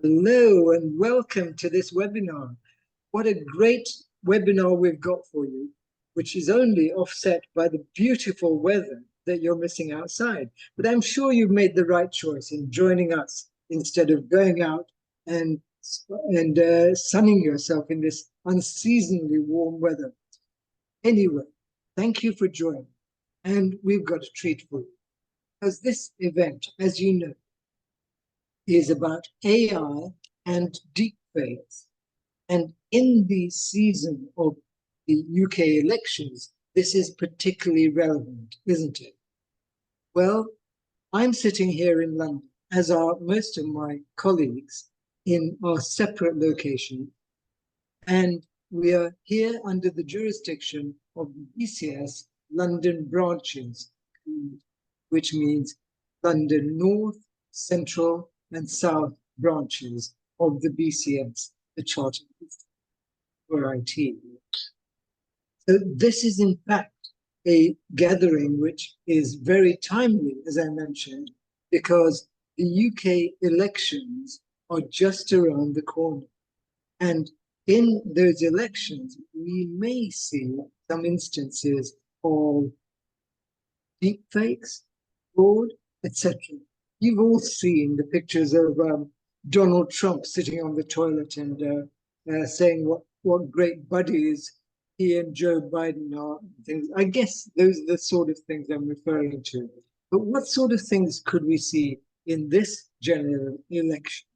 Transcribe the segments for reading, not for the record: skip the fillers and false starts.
Hello and welcome to this webinar. What a great webinar we've got for you, which is only offset by the beautiful weather that you're missing outside. But I'm sure you've made the right choice in joining us instead of going out and sunning yourself in this unseasonably warm weather. Anyway, thank you for joining. And we've got a treat for you. Because this event, as you know, is about AI and deepfakes. And in the season of the UK elections, this is particularly relevant, isn't it? Well, I'm sitting here in London, as are most of my colleagues in our separate locations, and we are here under the jurisdiction of the BCS London branches, which means London North, Central, and South branches of the BCS, the Chartered for IT. So this is in fact a gathering which is very timely, as I mentioned, because the UK elections are just around the corner. And in those elections, we may see some instances of deepfakes, fraud, etc. You've all seen the pictures of Donald Trump sitting on the toilet and saying what great buddies he and Joe Biden are. Things. I guess those are the sort of things I'm referring to. But what sort of things could we see in this general election?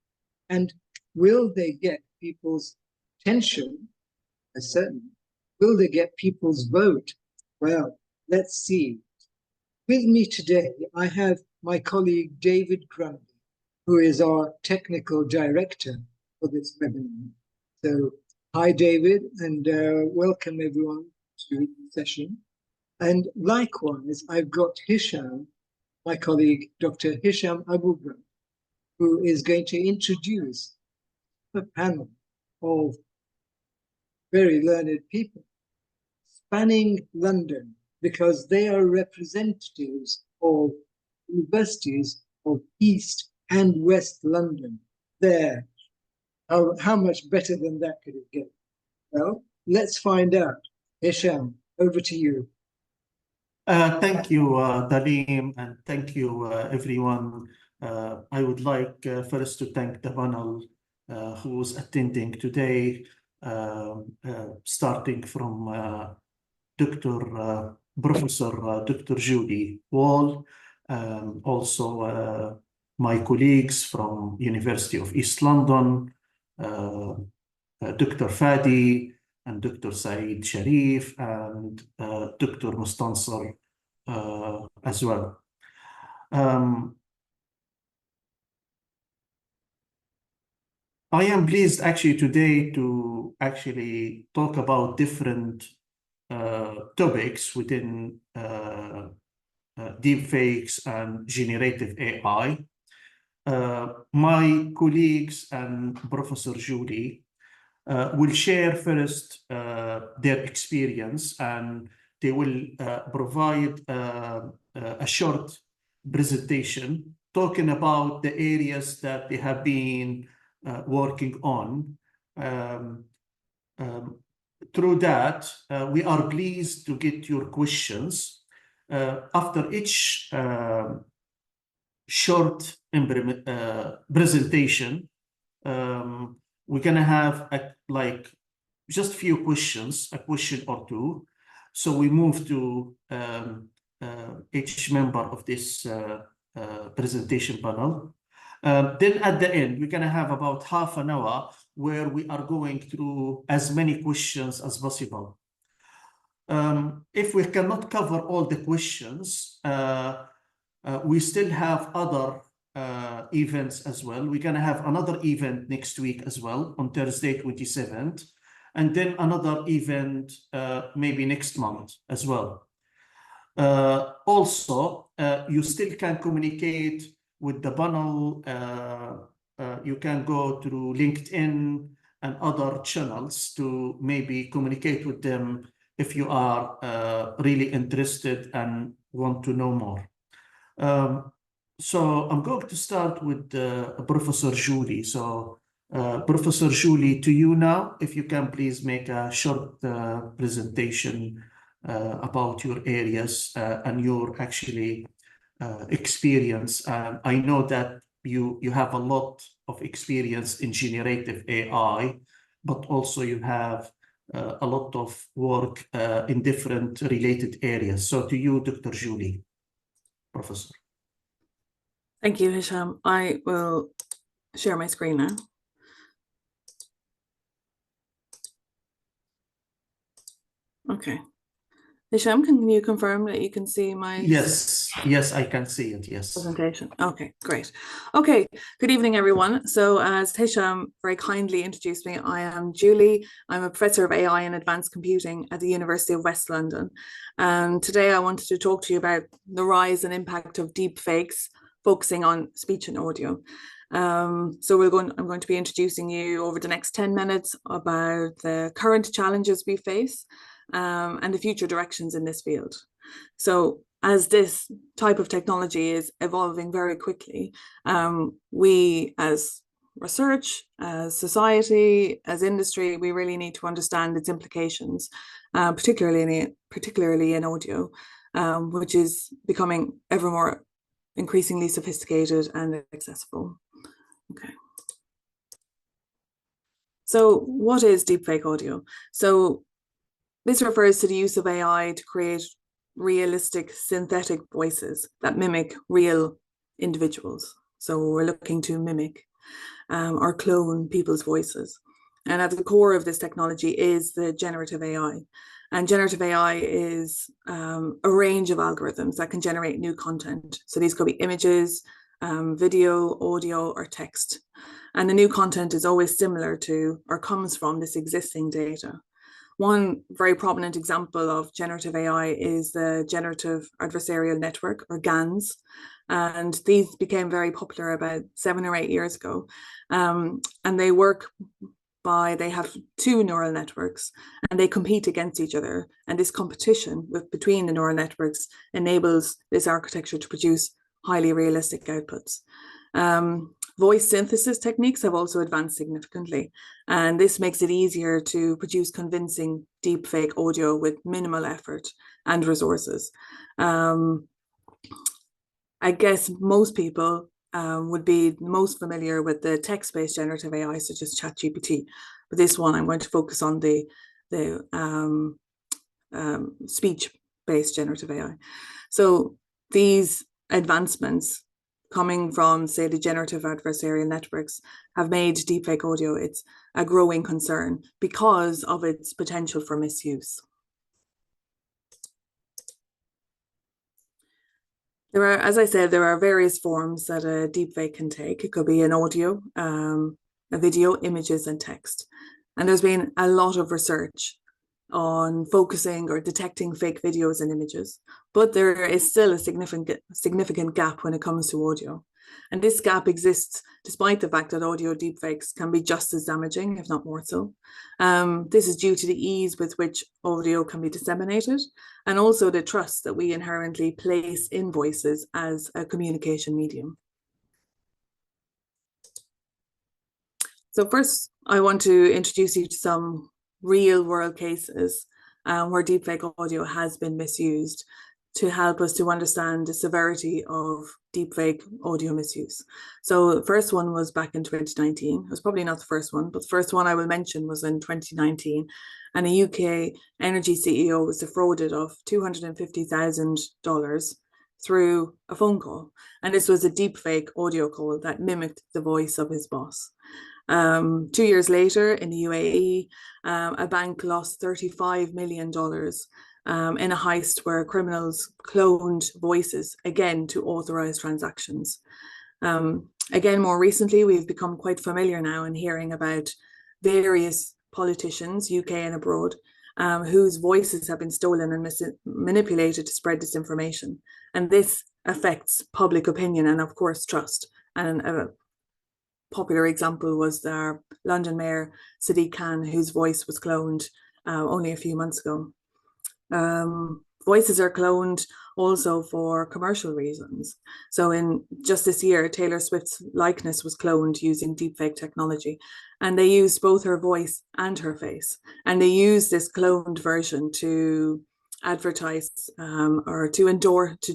And will they get people's attention? Certainly. Will they get people's vote? Well, let's see. With me today, I have my colleague David Grundy, who is our technical director for this webinar. So, hi David, and welcome everyone to the session. And likewise, I've got Hisham, my colleague, Dr. Hisham AbouGrad, who is going to introduce a panel of very learned people spanning London, because they are representatives of universities of East and West London. There, how much better than that could it get? Well, let's find out. Hisham, over to you. Thank you, Dalim, and thank you, everyone. I would like first to thank the panel who's attending today, starting from Professor Dr. Judy Wall, also my colleagues from University of East London, Dr. Fadi and Dr. Saeed Sharif and Dr. Mustansar as well. I am pleased actually today to actually talk about different topics within deepfakes and generative AI. My colleagues and Professor Judy will share first their experience, and they will provide a short presentation talking about the areas that they have been working on. Through that, we are pleased to get your questions. After each short presentation, we're going to have just few questions, a question or two. So we move to each member of this presentation panel. Then at the end, we're going to have about half an hour where we are going through as many questions as possible. If we cannot cover all the questions, we still have other events as well. We're going to have another event next week as well on Thursday, 27th, and then another event maybe next month as well. Also, you still can communicate with the panel. You can go through LinkedIn and other channels to maybe communicate with them if you are really interested and want to know more. So I'm going to start with Professor Julie. So Professor Julie, to you now, if you can please make a short presentation about your areas and your actually experience. I know that you have a lot of experience in generative AI, but also you have a lot of work in different related areas. So to you, Dr. Julie, Professor. Thank you, Hisham. I will share my screen now. Okay. Hisham, can you confirm that you can see my Yes, I can see it, yes. Presentation? Okay, great. Okay, good evening, everyone. So as Hisham very kindly introduced me, I am Julie. I'm a professor of AI and advanced computing at the University of West London. And today I wanted to talk to you about the rise and impact of deepfakes, focusing on speech and audio. So I'm going to be introducing you over the next 10 minutes about the current challenges we face and the future directions in this field. So as this type of technology is evolving very quickly, we as research, as society, as industry, we really need to understand its implications, particularly in audio, which is becoming ever more increasingly sophisticated and accessible. Okay. So what is deepfake audio? So this refers to the use of AI to create realistic synthetic voices that mimic real individuals. So we're looking to mimic or clone people's voices. And at the core of this technology is the generative AI. And generative AI is a range of algorithms that can generate new content. So these could be images, video, audio, or text. And the new content is always similar to or comes from this existing data. One very prominent example of generative AI is the Generative Adversarial Network, or GANs. And these became very popular about 7 or 8 years ago. And they have 2 neural networks and they compete against each other. And this competition between the neural networks enables this architecture to produce highly realistic outputs. Voice synthesis techniques have also advanced significantly, and this makes it easier to produce convincing deepfake audio with minimal effort and resources. I guess most people would be most familiar with the text-based generative AI, such as ChatGPT, but this one I'm going to focus on the speech-based generative AI. So these advancements coming from, say, the generative adversarial networks have made deepfake audio a growing concern because of its potential for misuse. As I said, there are various forms that a deepfake can take. It could be an audio, a video, images, and text. And there's been a lot of research on focusing or detecting fake videos and images, but there is still a significant gap when it comes to audio. And this gap exists despite the fact that audio deepfakes can be just as damaging, if not more so. This is due to the ease with which audio can be disseminated, and also the trust that we inherently place in voices as a communication medium. So first, I want to introduce you to some real world cases where deepfake audio has been misused to help us to understand the severity of deepfake audio misuse. So the first one was back in 2019. It was probably not the first one, but the first one I will mention was in 2019. And a UK energy CEO was defrauded of $250,000 through a phone call. And this was a deepfake audio call that mimicked the voice of his boss. 2 years later in the UAE, a bank lost $35 million in a heist where criminals cloned voices, again, to authorize transactions. Again, more recently, we've become quite familiar now in hearing about various politicians, UK and abroad, whose voices have been stolen and manipulated to spread disinformation. And this affects public opinion and, of course, trust. And a popular example was our London Mayor, Sadiq Khan, whose voice was cloned only a few months ago. Voices are cloned also for commercial reasons. So in just this year, Taylor Swift's likeness was cloned using deepfake technology, and they used both her voice and her face. And they used this cloned version to advertise or to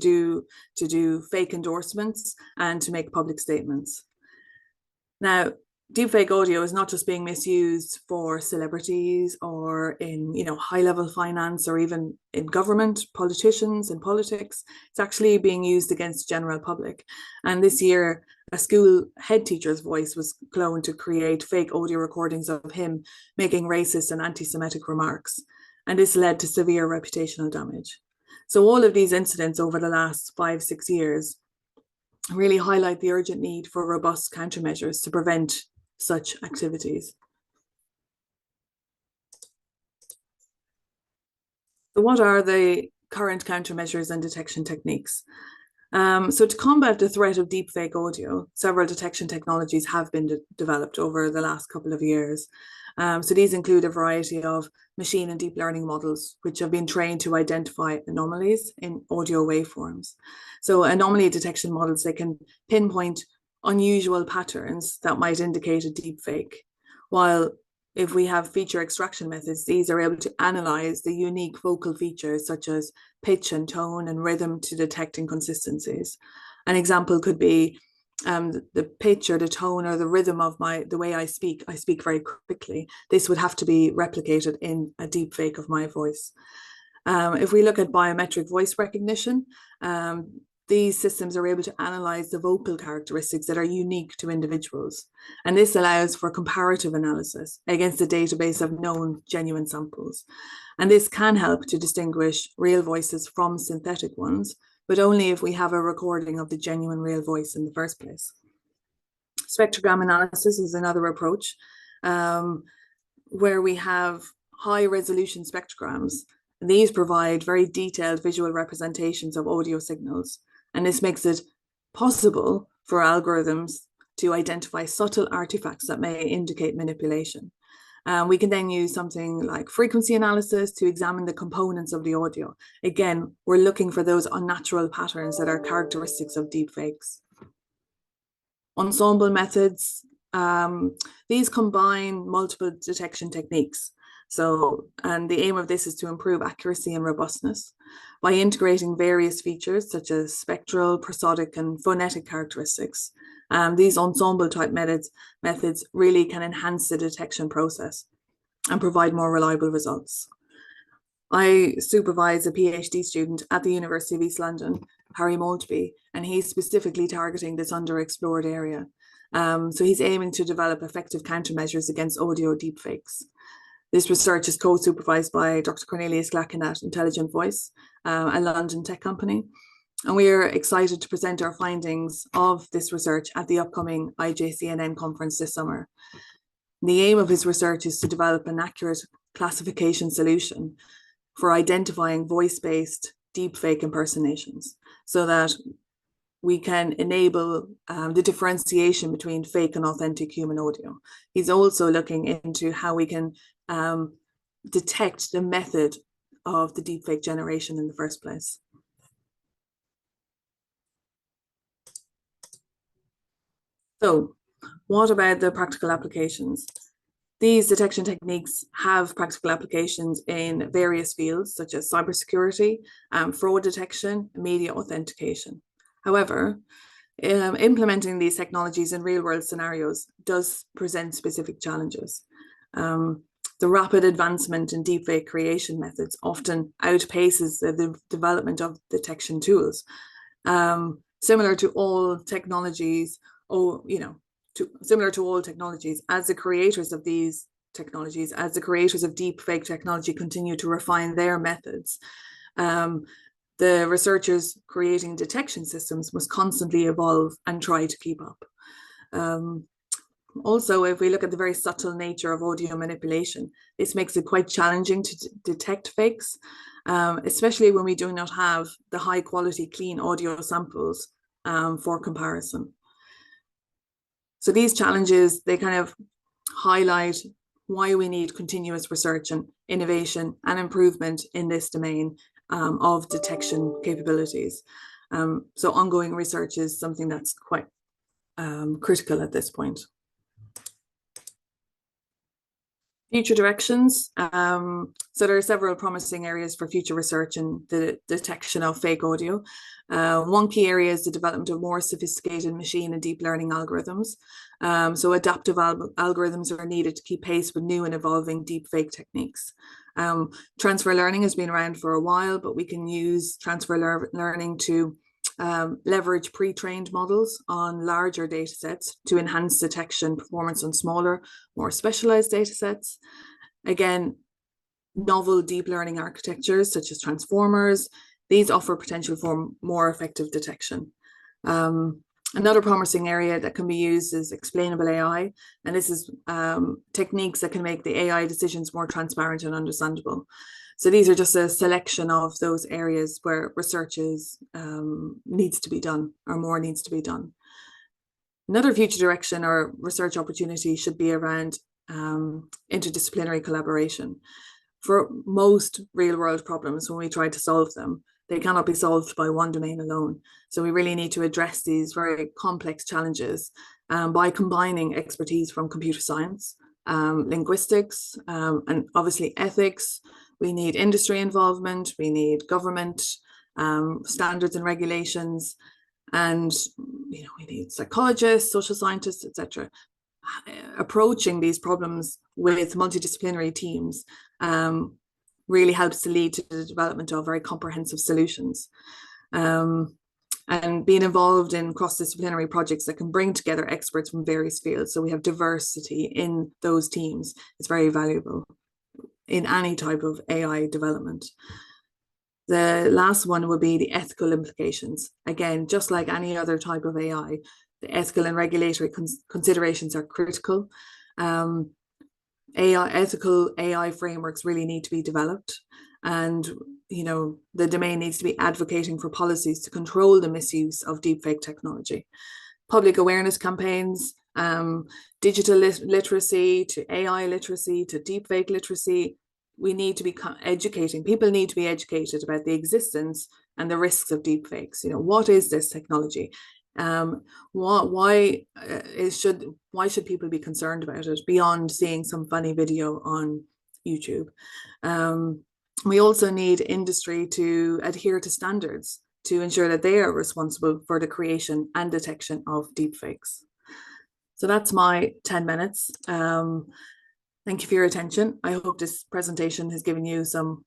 do fake endorsements and to make public statements. Now, deepfake audio is not just being misused for celebrities or in high-level finance or even in government, politicians, in politics. It's actually being used against the general public. And this year, a school head teacher's voice was cloned to create fake audio recordings of him making racist and anti-Semitic remarks. And this led to severe reputational damage. So all of these incidents over the last 5-6 years really highlight the urgent need for robust countermeasures to prevent such activities. So what are the current countermeasures and detection techniques? So to combat the threat of deepfake audio, several detection technologies have been developed over the last couple of years. So these include a variety of machine and deep learning models, which have been trained to identify anomalies in audio waveforms. So anomaly detection models, they can pinpoint unusual patterns that might indicate a deepfake, while if we have feature extraction methods, these are able to analyze the unique vocal features such as pitch and tone and rhythm to detect inconsistencies. An example could be the pitch or the tone or the rhythm of the way I speak very quickly. This would have to be replicated in a deepfake of my voice. If we look at biometric voice recognition, these systems are able to analyze the vocal characteristics that are unique to individuals. And this allows for comparative analysis against a database of known genuine samples. And this can help to distinguish real voices from synthetic ones, but only if we have a recording of the genuine real voice in the first place. Spectrogram analysis is another approach where we have high resolution spectrograms. These provide very detailed visual representations of audio signals. And this makes it possible for algorithms to identify subtle artifacts that may indicate manipulation. We can then use something like frequency analysis to examine the components of the audio. Again, we're looking for those unnatural patterns that are characteristics of deepfakes. Ensemble methods, these combine multiple detection techniques. And the aim of this is to improve accuracy and robustness by integrating various features such as spectral, prosodic, and phonetic characteristics. These ensemble type methods really can enhance the detection process and provide more reliable results. I supervise a PhD student at the University of East London, Harry Maltby, and he's specifically targeting this underexplored area. So he's aiming to develop effective countermeasures against audio deepfakes. This research is co-supervised by Dr. Cornelius Glacken at Intelligent Voice, a London tech company. And we are excited to present our findings of this research at the upcoming IJCNN conference this summer. The aim of his research is to develop an accurate classification solution for identifying voice-based deepfake impersonations so that we can enable the differentiation between fake and authentic human audio. He's also looking into how we can detect the method of the deepfake generation in the first place. So what about the practical applications? These detection techniques have practical applications in various fields such as cybersecurity, fraud detection, and media authentication. However, implementing these technologies in real-world scenarios does present specific challenges. The rapid advancement in deepfake creation methods often outpaces the development of detection tools. Similar to all technologies, as the creators of these technologies, as the creators of deepfake technology continue to refine their methods, the researchers creating detection systems must constantly evolve and try to keep up. Also, if we look at the very subtle nature of audio manipulation, this makes it quite challenging to detect fakes, especially when we do not have the high quality, clean audio samples for comparison. So these challenges, they kind of highlight why we need continuous research and innovation and improvement in this domain of detection capabilities. So ongoing research is something that's quite critical at this point. Future directions. So there are several promising areas for future research in the detection of fake audio. One key area is the development of more sophisticated machine and deep learning algorithms. So adaptive algorithms are needed to keep pace with new and evolving deepfake techniques. Transfer learning has been around for a while, but we can use transfer learning to leverage pre-trained models on larger data sets to enhance detection performance on smaller, more specialized data sets. Again, novel deep learning architectures such as transformers, these offer potential for more effective detection. Another promising area that can be used is explainable AI, and this is techniques that can make the AI decisions more transparent and understandable. So these are just a selection of those areas where research needs to be done, or more needs to be done. Another future direction or research opportunity should be around interdisciplinary collaboration. For most real-world problems, when we try to solve them, they cannot be solved by one domain alone. So we really need to address these very complex challenges by combining expertise from computer science, linguistics, and obviously ethics. We need industry involvement, we need government standards and regulations, and we need psychologists, social scientists, etc. Approaching these problems with multidisciplinary teams really helps to lead to the development of very comprehensive solutions. And being involved in cross-disciplinary projects that can bring together experts from various fields, so we have diversity in those teams, is very valuable in any type of AI development. The last one would be the ethical implications. Again, just like any other type of AI, the ethical and regulatory considerations are critical. Ethical AI frameworks really need to be developed, and the domain needs to be advocating for policies to control the misuse of deepfake technology. Public awareness campaigns, digital literacy to AI literacy to deepfake literacy. We need to be educating. People need to be educated about the existence and the risks of deepfakes. What is this technology? Why should people be concerned about it beyond seeing some funny video on YouTube? We also need industry to adhere to standards to ensure that they are responsible for the creation and detection of deepfakes. So that's my 10 minutes. Thank you for your attention. I hope this presentation has given you some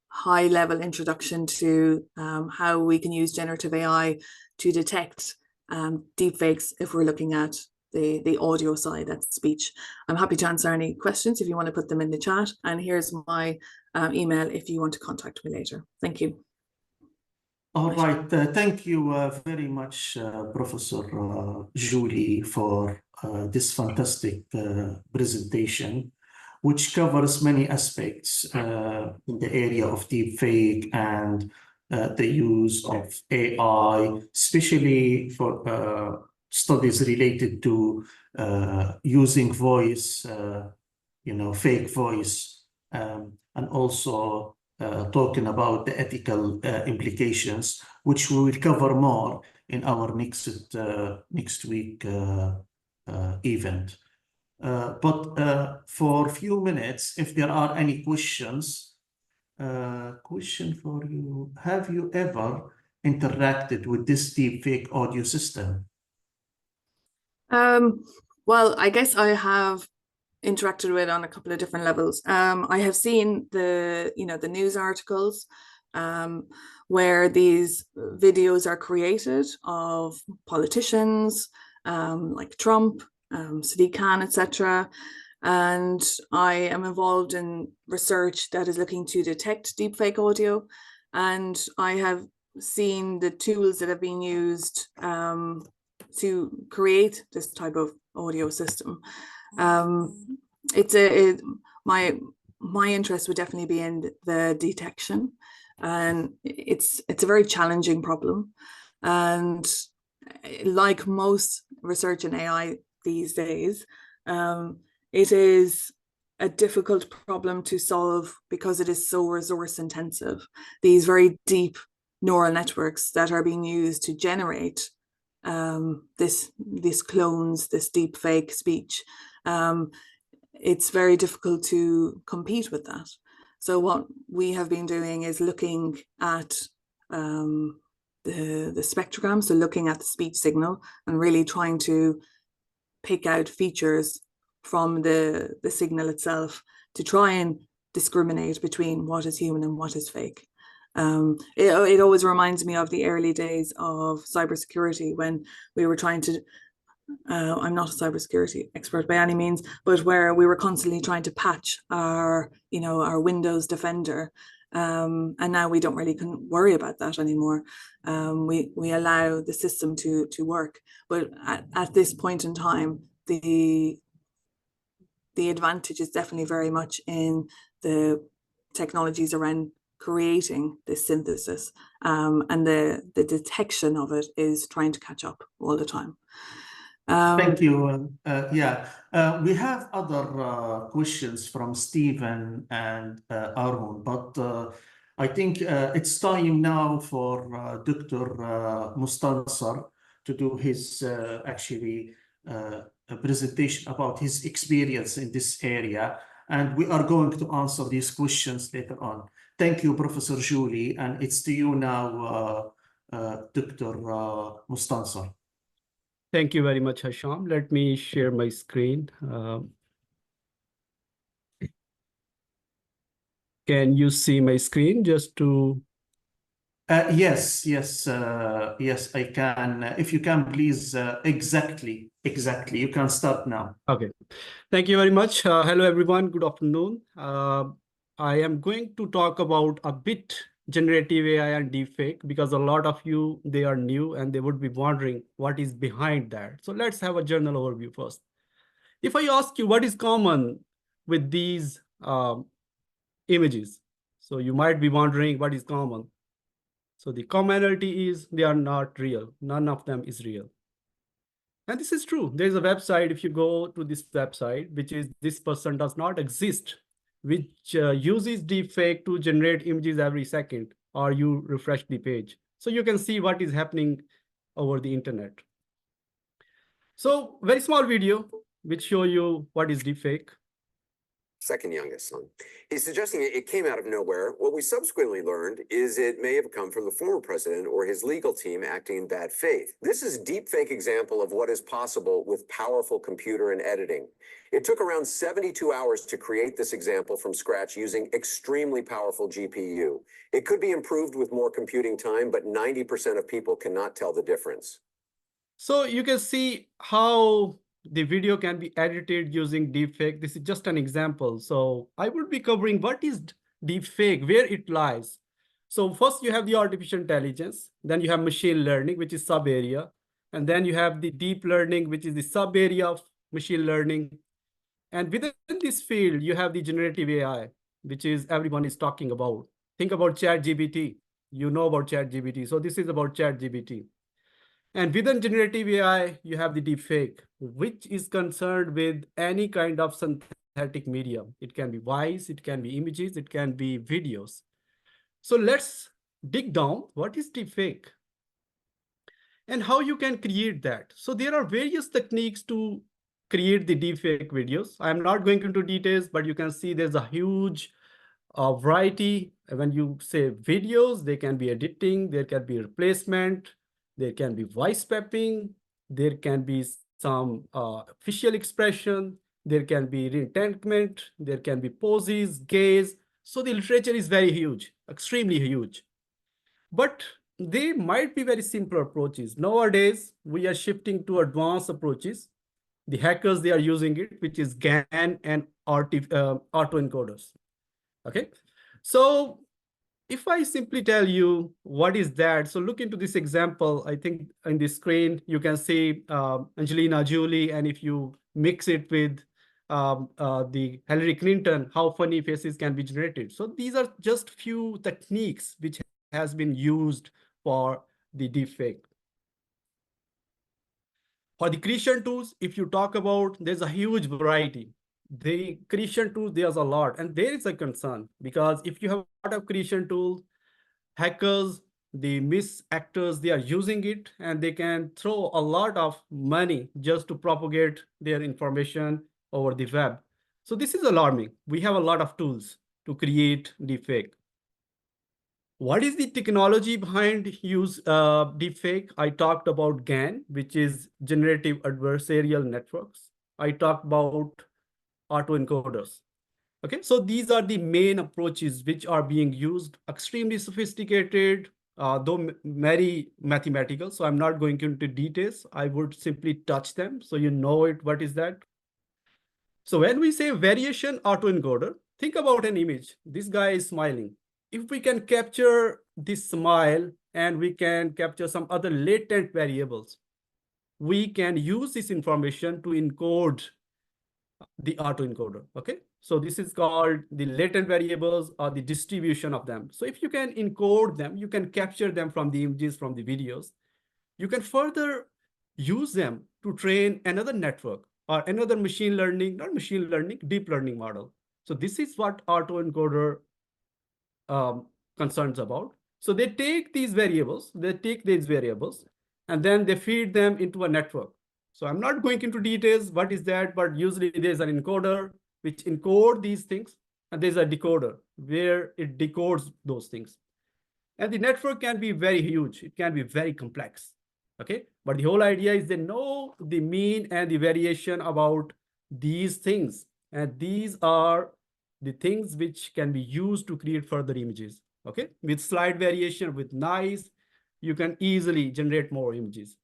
high-level introduction to how we can use generative AI to detect deepfakes if we're looking at the audio side, that's speech. I'm happy to answer any questions if you want to put them in the chat. And here's my email if you want to contact me later. Thank you. All right. Thank you very much, Professor Julie, for this fantastic presentation, which covers many aspects in the area of deepfake and the use of AI, especially for studies related to using voice, fake voice, and also talking about the ethical implications, which we will cover more in our next week event. But for a few minutes, if there are any questions, question for you: have you ever interacted with this deepfake audio system? Well, I guess I have interacted with on a couple of different levels. I have seen the news articles where these videos are created of politicians like Trump, Sadiq Khan, etc. And I am involved in research that is looking to detect deepfake audio, and I have seen the tools that have been used to create this type of audio system. My interest would definitely be in the detection, and it's a very challenging problem. And like most research in AI these days, it is a difficult problem to solve because it is so resource intensive. These very deep neural networks that are being used to generate this clones, this deep fake speech, it's very difficult to compete with that. So what we have been doing is looking at the spectrogram, so looking at the speech signal and really trying to pick out features from the signal itself to try and discriminate between what is human and what is fake. It always reminds me of the early days of cybersecurity when we were trying to, I'm not a cybersecurity expert by any means, but where we were constantly trying to patch our Windows Defender. And now we don't really worry about that anymore. We allow the system to work. But at this point in time, the advantage is definitely very much in the technologies around creating this synthesis, and the detection of it is trying to catch up all the time. Thank you. We have other questions from Stephen and Arun, but I think it's time now for Dr. Mustansar to do his a presentation about his experience in this area, and we are going to answer these questions later on. Thank you, Professor Julie, and it's to you now, Dr. Mustansar. Thank you very much, Hisham. Let me share my screen. Can you see my screen just to... Yes, I can. If you can, please, exactly. You can start now. Okay. Thank you very much. Hello, everyone. Good afternoon. I am going to talk about a bit generative AI and deepfake because a lot of you, they are new and they would be wondering what is behind that. So let's have a general overview first. If I ask you what is common with these images, so you might be wondering what is common. So the commonality is they are not real. None of them is real. And this is true. There's a website, if you go to this website, which is this person does not exist, which uses deepfake to generate images every second, or you refresh the page. So you can see what is happening over the internet. So very small video, which show you what is deepfake. Second youngest son. He's suggesting it came out of nowhere. What we subsequently learned is it may have come from the former president or his legal team acting in bad faith. This is a deepfake example of what is possible with powerful computer and editing. It took around 72 hours to create this example from scratch using extremely powerful GPU. It could be improved with more computing time, but 90% of people cannot tell the difference. So you can see how the video can be edited using deepfake. This is just an example. So I will be covering what is deepfake, where it lies. So first you have the artificial intelligence, then you have machine learning, which is sub area. And then you have the deep learning, which is the sub area of machine learning. And within this field, you have the generative AI, which is everyone is talking about. Think about ChatGPT. You know about ChatGPT. So this is about ChatGPT. And within generative AI, you have the deepfake, which is concerned with any kind of synthetic medium. It can be voice, it can be images, it can be videos. So let's dig down. What is deepfake? And how you can create that? So there are various techniques to create the deepfake videos. I'm not going into details, but you can see there's a huge variety. When you say videos, they can be editing, there can be replacement, there can be voice mapping, there can be some facial expression, there can be reenactment, there can be poses, gaze. So the literature is very huge, extremely huge. But they might be very simple approaches. Nowadays, we are shifting to advanced approaches. The hackers, they are using it, which is GAN and autoencoders. Okay, so if I simply tell you what is that, so look into this example. I think on the screen, you can see Angelina Jolie, and if you mix it with the Hillary Clinton, how funny faces can be generated. So these are just few techniques which has been used for the deepfake. For the creation tools, if you talk about, there's a huge variety. the creation tools, there's a lot, and there is a concern because if you have a lot of creation tools, hackers, the misactors, they are using it and they can throw a lot of money just to propagate their information over the web. So this is alarming. We have a lot of tools to create deepfake. What is the technology behind use deepfake? I talked about GAN, which is generative adversarial networks. I talked about autoencoders. Okay, so these are the main approaches which are being used, extremely sophisticated, though very mathematical. So I'm not going into details. I would simply touch them so you know it. What is that? So when we say variation autoencoder, think about an image. This guy is smiling. If we can capture this smile and we can capture some other latent variables, we can use this information to encode the autoencoder. Okay, so this is called the latent variables or the distribution of them. So if you can encode them, you can capture them from the images, from the videos. You can further use them to train another network or another machine learning, not machine learning, deep learning model. So this is what autoencoder concerns about. So they take these variables, and then they feed them into a network. So I'm not going into details, what is that, but usually there's an encoder which encode these things, and there's a decoder where it decodes those things. And the network can be very huge. It can be very complex. Okay, but the whole idea is they know the mean and the variation about these things. And these are the things which can be used to create further images. Okay, with slight variation, with noise, you can easily generate more images.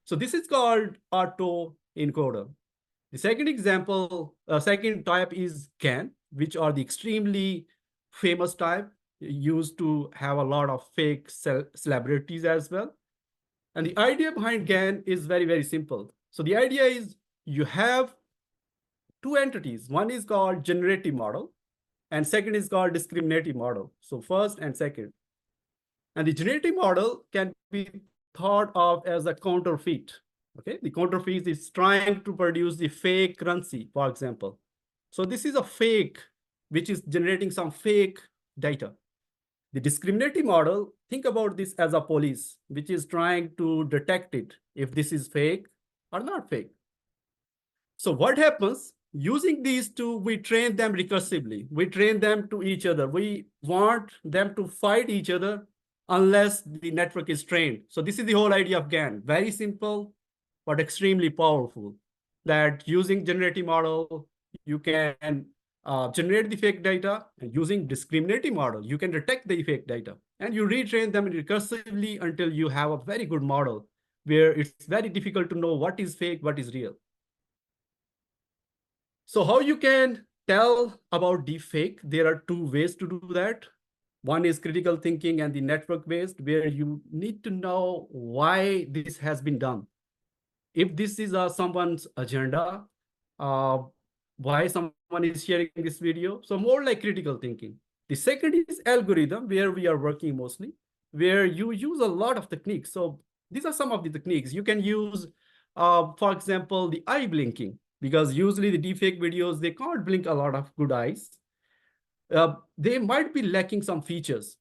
So this is called autoencoder. The second example, second type is GAN, which are the extremely famous type used to have a lot of fake celebrities as well. And the idea behind GAN is very, very simple. So the idea is you have two entities. One is called generative model, and second is called discriminative model. So first and second. And the generative model can be thought of as a counterfeit. Okay, the counterfeit is trying to produce the fake currency, for example. So this is a fake, which is generating some fake data. The discriminative model, think about this as a police, which is trying to detect it, if this is fake or not fake. So what happens? Using these two, we train them recursively. We train them to each other. We want them to fight each other unless the network is trained. So this is the whole idea of GAN. Very simple, but extremely powerful. That using generative model, you can generate the fake data, and using discriminative model, you can detect the fake data, and you retrain them recursively until you have a very good model where it's very difficult to know what is fake, what is real. So how you can tell about deepfake? There are two ways to do that. One is critical thinking and the network-based, where you need to know why this has been done. If this is someone's agenda, why someone is sharing this video. So more like critical thinking. The second is algorithm, where we are working mostly, where you use a lot of techniques. So these are some of the techniques you can use. For example, the eye blinking, because usually the deepfake videos, they can't blink a lot of good eyes. They might be lacking some features.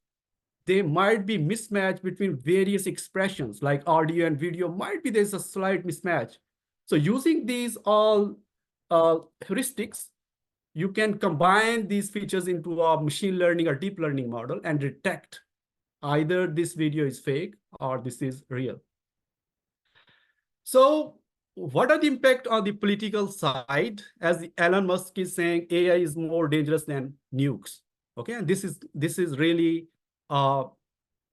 They might be mismatched between various expressions, like audio and video. Might be there's a slight mismatch. So using these all heuristics, you can combine these features into a machine learning or deep learning model and detect either this video is fake or this is real. So what are the impact on the political side? As Elon Musk is saying, AI is more dangerous than nukes. Okay, and this is really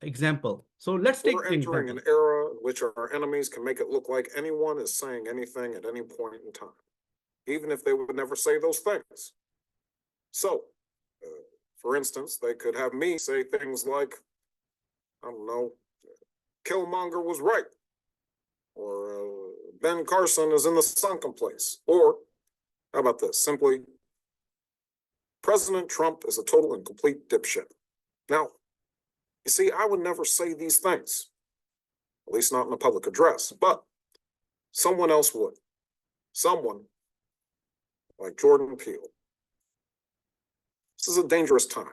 example. So let's take We're entering an era in which our enemies can make it look like anyone is saying anything at any point in time, even if they would never say those things. So, for instance, they could have me say things like, I don't know, Killmonger was right, or Ben Carson is in the sunken place, or how about this? Simply, President Trump is a total and complete dipshit. Now, you see, I would never say these things, at least not in a public address, but someone else would. Someone like Jordan Peele. This is a dangerous time.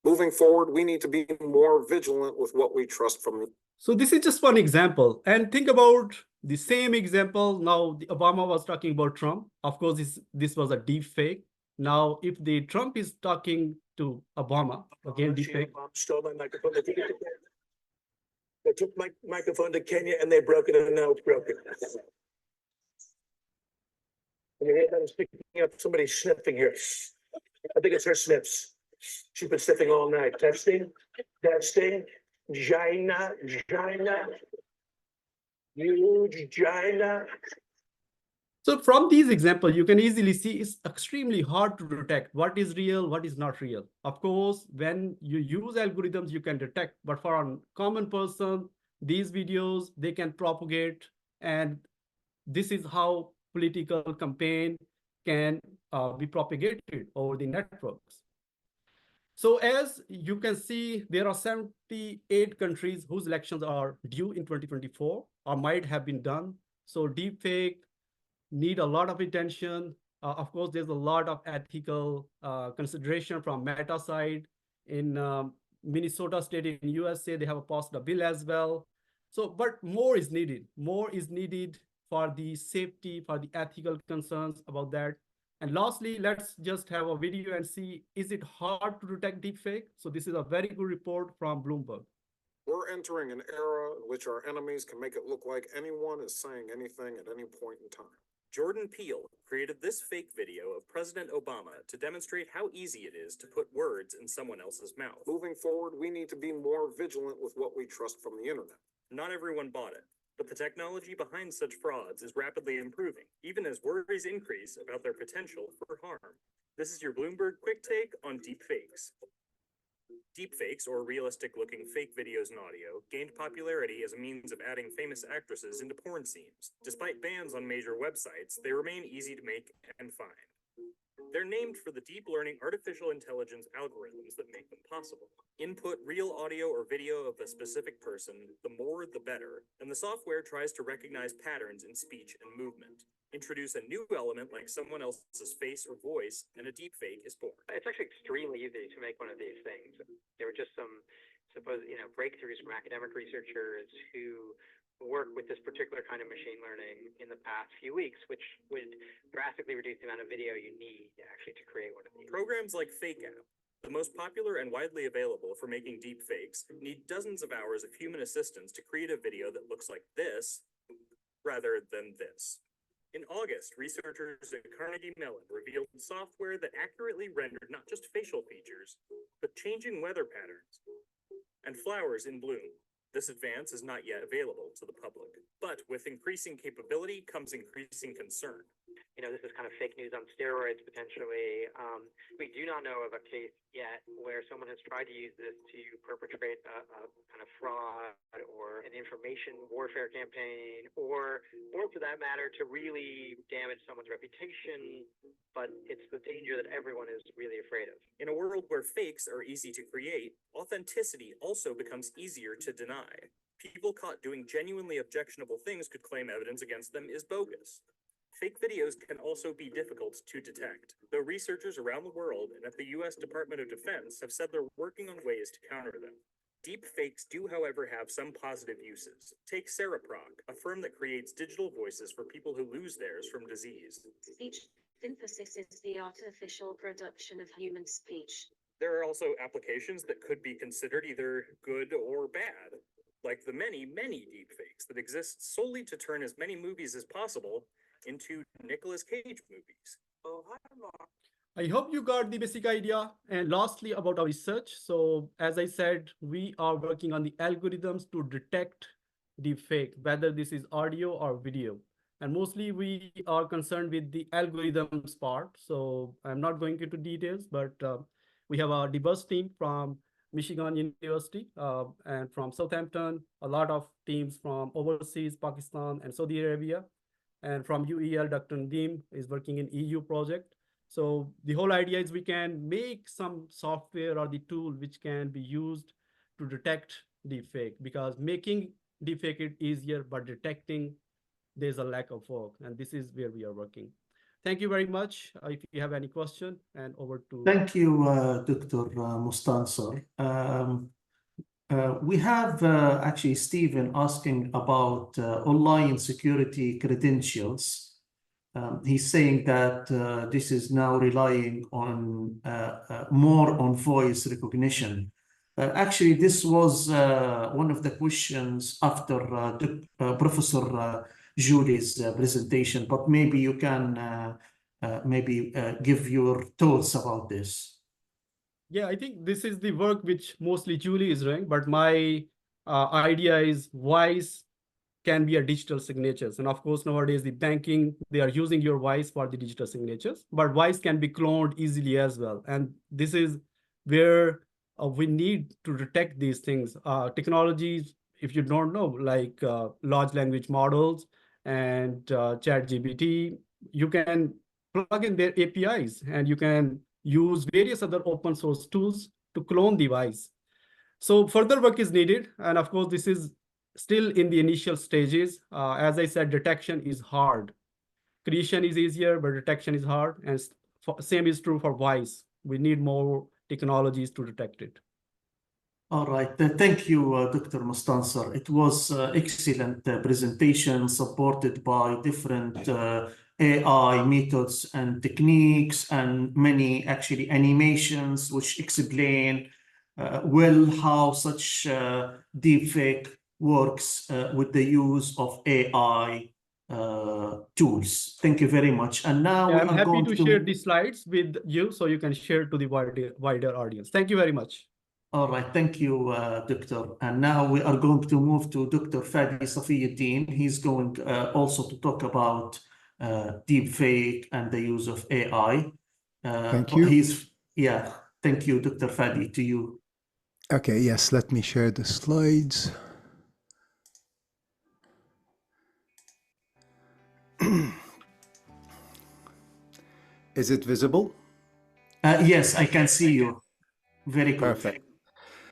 Moving forward, we need to be more vigilant with what we trust from the. So this is just one example. And think about the same example. Now, Obama was talking about Trump. Of course, this was a deep fake. Now, if the Trump is talking to Obama, again, deep fake. Stole my microphone. They took my microphone to Kenya and they broke it, and now it's broken. And you hear that? I'm picking up somebody sniffing here. I think it's her sniffs. She's been sniffing all night. Testing, Gina, huge Gina. So from these examples, you can easily see it's extremely hard to detect what is real, what is not real. Of course, when you use algorithms, you can detect, but for a common person, these videos, they can propagate. And this is how political campaign can be propagated over the networks. So as you can see, there are 78 countries whose elections are due in 2024 or might have been done. So deepfake need a lot of attention. Of course, there's a lot of ethical consideration from Meta side. In Minnesota state in USA, they have passed a bill as well. So, but more is needed. More is needed for the safety, for the ethical concerns about that. And lastly, let's just have a video and see, is it hard to detect deepfake? So this is a very good report from Bloomberg. We're entering an era in which our enemies can make it look like anyone is saying anything at any point in time. Jordan Peele created this fake video of President Obama to demonstrate how easy it is to put words in someone else's mouth. Moving forward, we need to be more vigilant with what we trust from the internet. Not everyone bought it, but the technology behind such frauds is rapidly improving, even as worries increase about their potential for harm. This is your Bloomberg Quick Take on deepfakes. Deepfakes, or realistic-looking fake videos and audio, gained popularity as a means of adding famous actresses into porn scenes. Despite bans on major websites, they remain easy to make and find. They're named for the deep learning artificial intelligence algorithms that make them possible. Input real audio or video of a specific person, the more the better, and the software tries to recognize patterns in speech and movement. Introduce a new element like someone else's face or voice, and a deepfake is born. It's actually extremely easy to make one of these things. There were just some breakthroughs from academic researchers who work with this particular kind of machine learning in the past few weeks, which would drastically reduce the amount of video you need actually to create one of these. Programs like FakeApp, the most popular and widely available for making deep fakes, need dozens of hours of human assistance to create a video that looks like this rather than this. In August, researchers at Carnegie Mellon revealed software that accurately rendered not just facial features, but changing weather patterns and flowers in bloom. This advance is not yet available to the public, but with increasing capability comes increasing concern. This is kind of fake news on steroids, potentially. We do not know of a case yet where someone has tried to use this to perpetrate a kind of fraud or an information warfare campaign, or for that matter, to really damage someone's reputation. But it's the danger that everyone is really afraid of. In a world where fakes are easy to create, authenticity also becomes easier to deny. People caught doing genuinely objectionable things could claim evidence against them is bogus. Fake videos can also be difficult to detect, though researchers around the world and at the US Department of Defense have said they're working on ways to counter them. Deep fakes do, however, have some positive uses. Take Cereproc, a firm that creates digital voices for people who lose theirs from disease. Speech synthesis is the artificial production of human speech. There are also applications that could be considered either good or bad, like the many deepfakes that exist solely to turn as many movies as possible into Nicolas Cage movies. Oh, hi, Mark. I hope you got the basic idea. And lastly, about our research. So as I said, we are working on the algorithms to detect deepfake, whether this is audio or video. And mostly we are concerned with the algorithms part. So I'm not going into details, but we have a diverse team from Michigan University and from Southampton, a lot of teams from overseas, Pakistan and Saudi Arabia. And from UEL, Dr. Nadeem is working in EU project. So the whole idea is we can make some software or the tool which can be used to detect deepfake, because making deepfake is easier, but detecting, there's a lack of work. And this is where we are working. thank you very much. If you have any question, and over to. Thank you, Dr. Mustansar. We have actually Stephen asking about online security credentials. He's saying that this is now relying on more on voice recognition. Actually, this was one of the questions after Professor Julie's presentation, but maybe you can give your thoughts about this. Yeah, I think this is the work which mostly Julie is doing, but my idea is voice can be a digital signatures. And of course, nowadays the banking, they are using your voice for the digital signatures, but voice can be cloned easily as well. And this is where we need to detect these things. Technologies, if you don't know, like large language models and ChatGPT, you can plug in their APIs and you can use various other open source tools to clone the voice. So further work is needed. And of course, this is still in the initial stages. As I said, detection is hard. Creation is easier, but detection is hard. And same is true for voice. We need more technologies to detect it. All right. Thank you, Dr. Mustansar. It was excellent presentation supported by different AI methods and techniques and many actually animations which explain well how such deepfake works with the use of AI tools. Thank you very much. And now I'm happy to share the slides with you so you can share to the wider audience. Thank you very much. All right, thank you, Doctor. And now we are going to move to Dr. Fadi Safieddine. He's going also to talk about deepfake and the use of AI. Thank you. Thank you, Dr. Fadi, to you. Okay, yes, let me share the slides. Is it visible? Yes, I can see you. Very good. Perfect.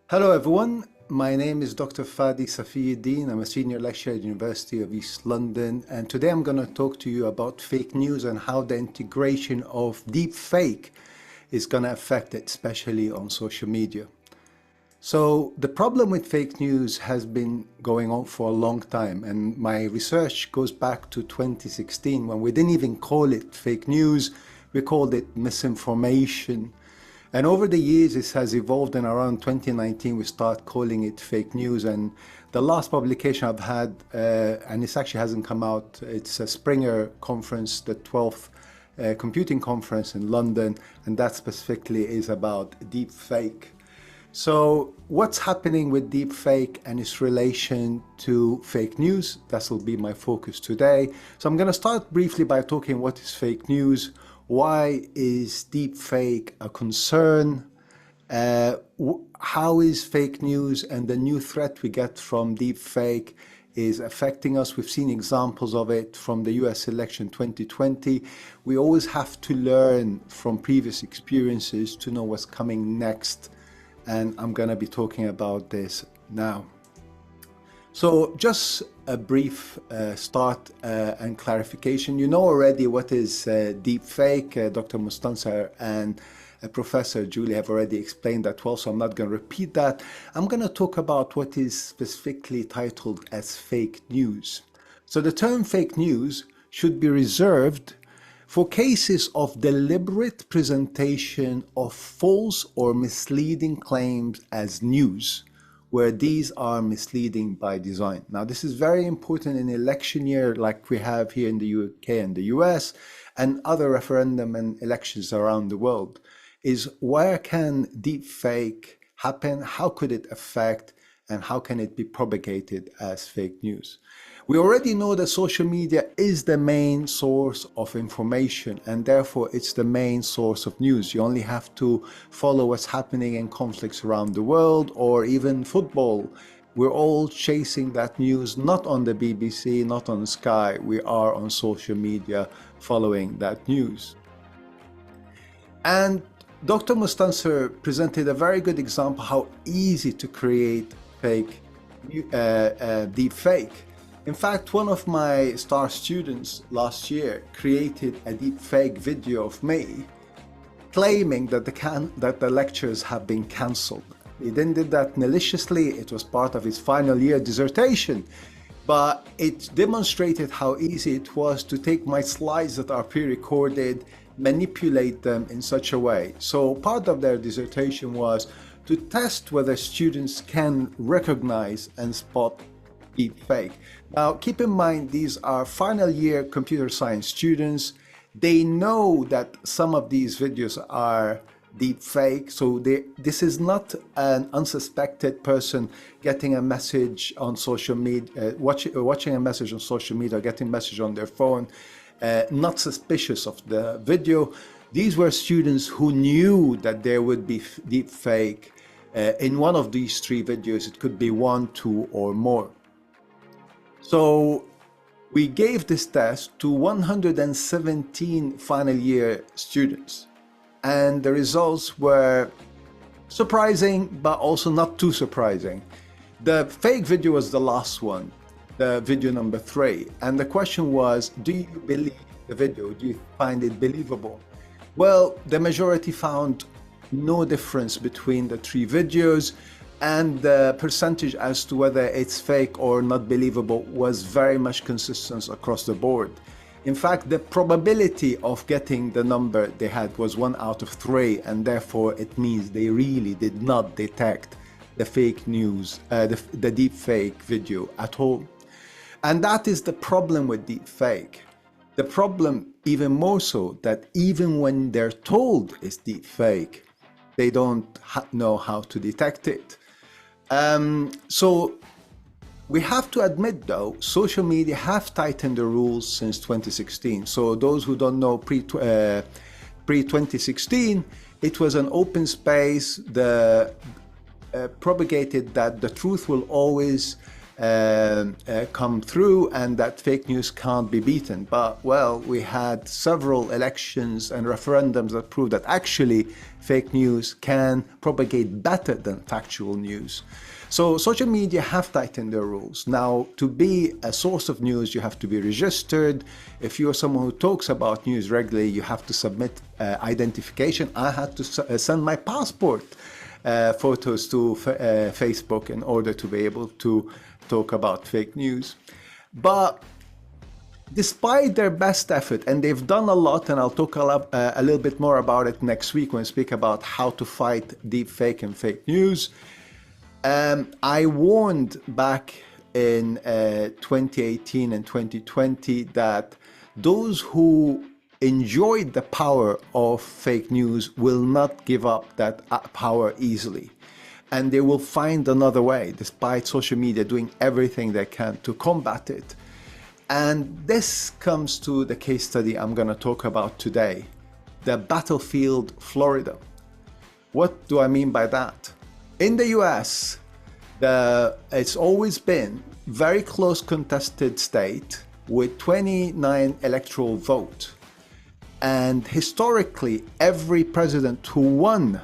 Hello, everyone. My name is Dr. Fadi Safieddine. I'm a senior lecturer at the University of East London. And today I'm going to talk to you about fake news and how the integration of deepfake is going to affect it, especially on social media. So the problem with fake news has been going on for a long time. And my research goes back to 2016 when we didn't even call it fake news. We called it misinformation. And over the years, this has evolved, and around 2019, we start calling it fake news. And the last publication I've had, and this actually hasn't come out, it's a Springer conference, the 12th computing conference in London, and that specifically is about deepfake. So what's happening with deepfake and its relation to fake news? That will be my focus today. So I'm going to start briefly by talking what is fake news. Why is deepfake a concern? How is fake news and the new threat we get from deepfake is affecting us? We've seen examples of it from the US election 2020. We always have to learn from previous experiences to know what's coming next. And I'm going to be talking about this now. So just a brief start and clarification. You know already what is deepfake. Dr. Mustansar and Professor Julie have already explained that well, so I'm not going to repeat that. I'm going to talk about what is specifically titled as fake news. So the term fake news should be reserved for cases of deliberate presentation of false or misleading claims as news, where these are misleading by design. Now, this is very important in election year like we have here in the UK and the US and other referendum and elections around the world, is where can deepfake happen? How could it affect and how can it be propagated as fake news? We already know that social media is the main source of information and therefore it's the main source of news. You only have to follow what's happening in conflicts around the world or even football. We're all chasing that news, not on the BBC, not on Sky. We are on social media following that news. And Dr. Mustansar presented a very good example how easy to create fake deepfake. In fact, one of my star students last year created a deepfake video of me claiming that the lectures have been cancelled. He didn't do that maliciously. It was part of his final year dissertation, but it demonstrated how easy it was to take my slides that are pre-recorded, manipulate them in such a way. So part of their dissertation was to test whether students can recognize and spot deepfake. Now, keep in mind, these are final year computer science students. They know that some of these videos are deepfake, so this is not an unsuspected person getting a message on social media, watching a message on social media, getting a message on their phone, not suspicious of the video. These were students who knew that there would be deepfake in one of these three videos. It could be 1, 2, or more. So we gave this test to 117 final year students, and the results were surprising, but also not too surprising. The fake video was the last one, the video number 3, and the question was, do you believe the video? Do you find it believable? Well, the majority found no difference between the 3 videos, and the percentage as to whether it's fake or not believable was very much consistent across the board. In fact, the probability of getting the number they had was 1 out of 3, and therefore it means they really did not detect the fake news, the deep fake video at all. And that is the problem with deep fake. The problem even more so that even when they're told it's deep fake, they don't know how to detect it. So we have to admit, though, social media have tightened the rules since 2016. So those who don't know, pre-2016, it was an open space. The propagated that the truth will always come through and that fake news can't be beaten. But, well, we had several elections and referendums that proved that actually fake news can propagate better than factual news. So social media have tightened their rules. Now, to be a source of news, you have to be registered. If you're someone who talks about news regularly, you have to submit identification. I had to send my passport photos to Facebook in order to be able to talk about fake news. But despite their best effort, and they've done a lot, and I'll talk a little bit more about it next week when I speak about how to fight deep fake and fake news. I warned back in 2018 and 2020 that those who enjoyed the power of fake news will not give up that power easily. And they will find another way, despite social media doing everything they can to combat it. And this comes to the case study I'm going to talk about today, the battlefield Florida. What do I mean by that? In the US, it's always been very close contested state with 29 electoral votes. And historically, every president who won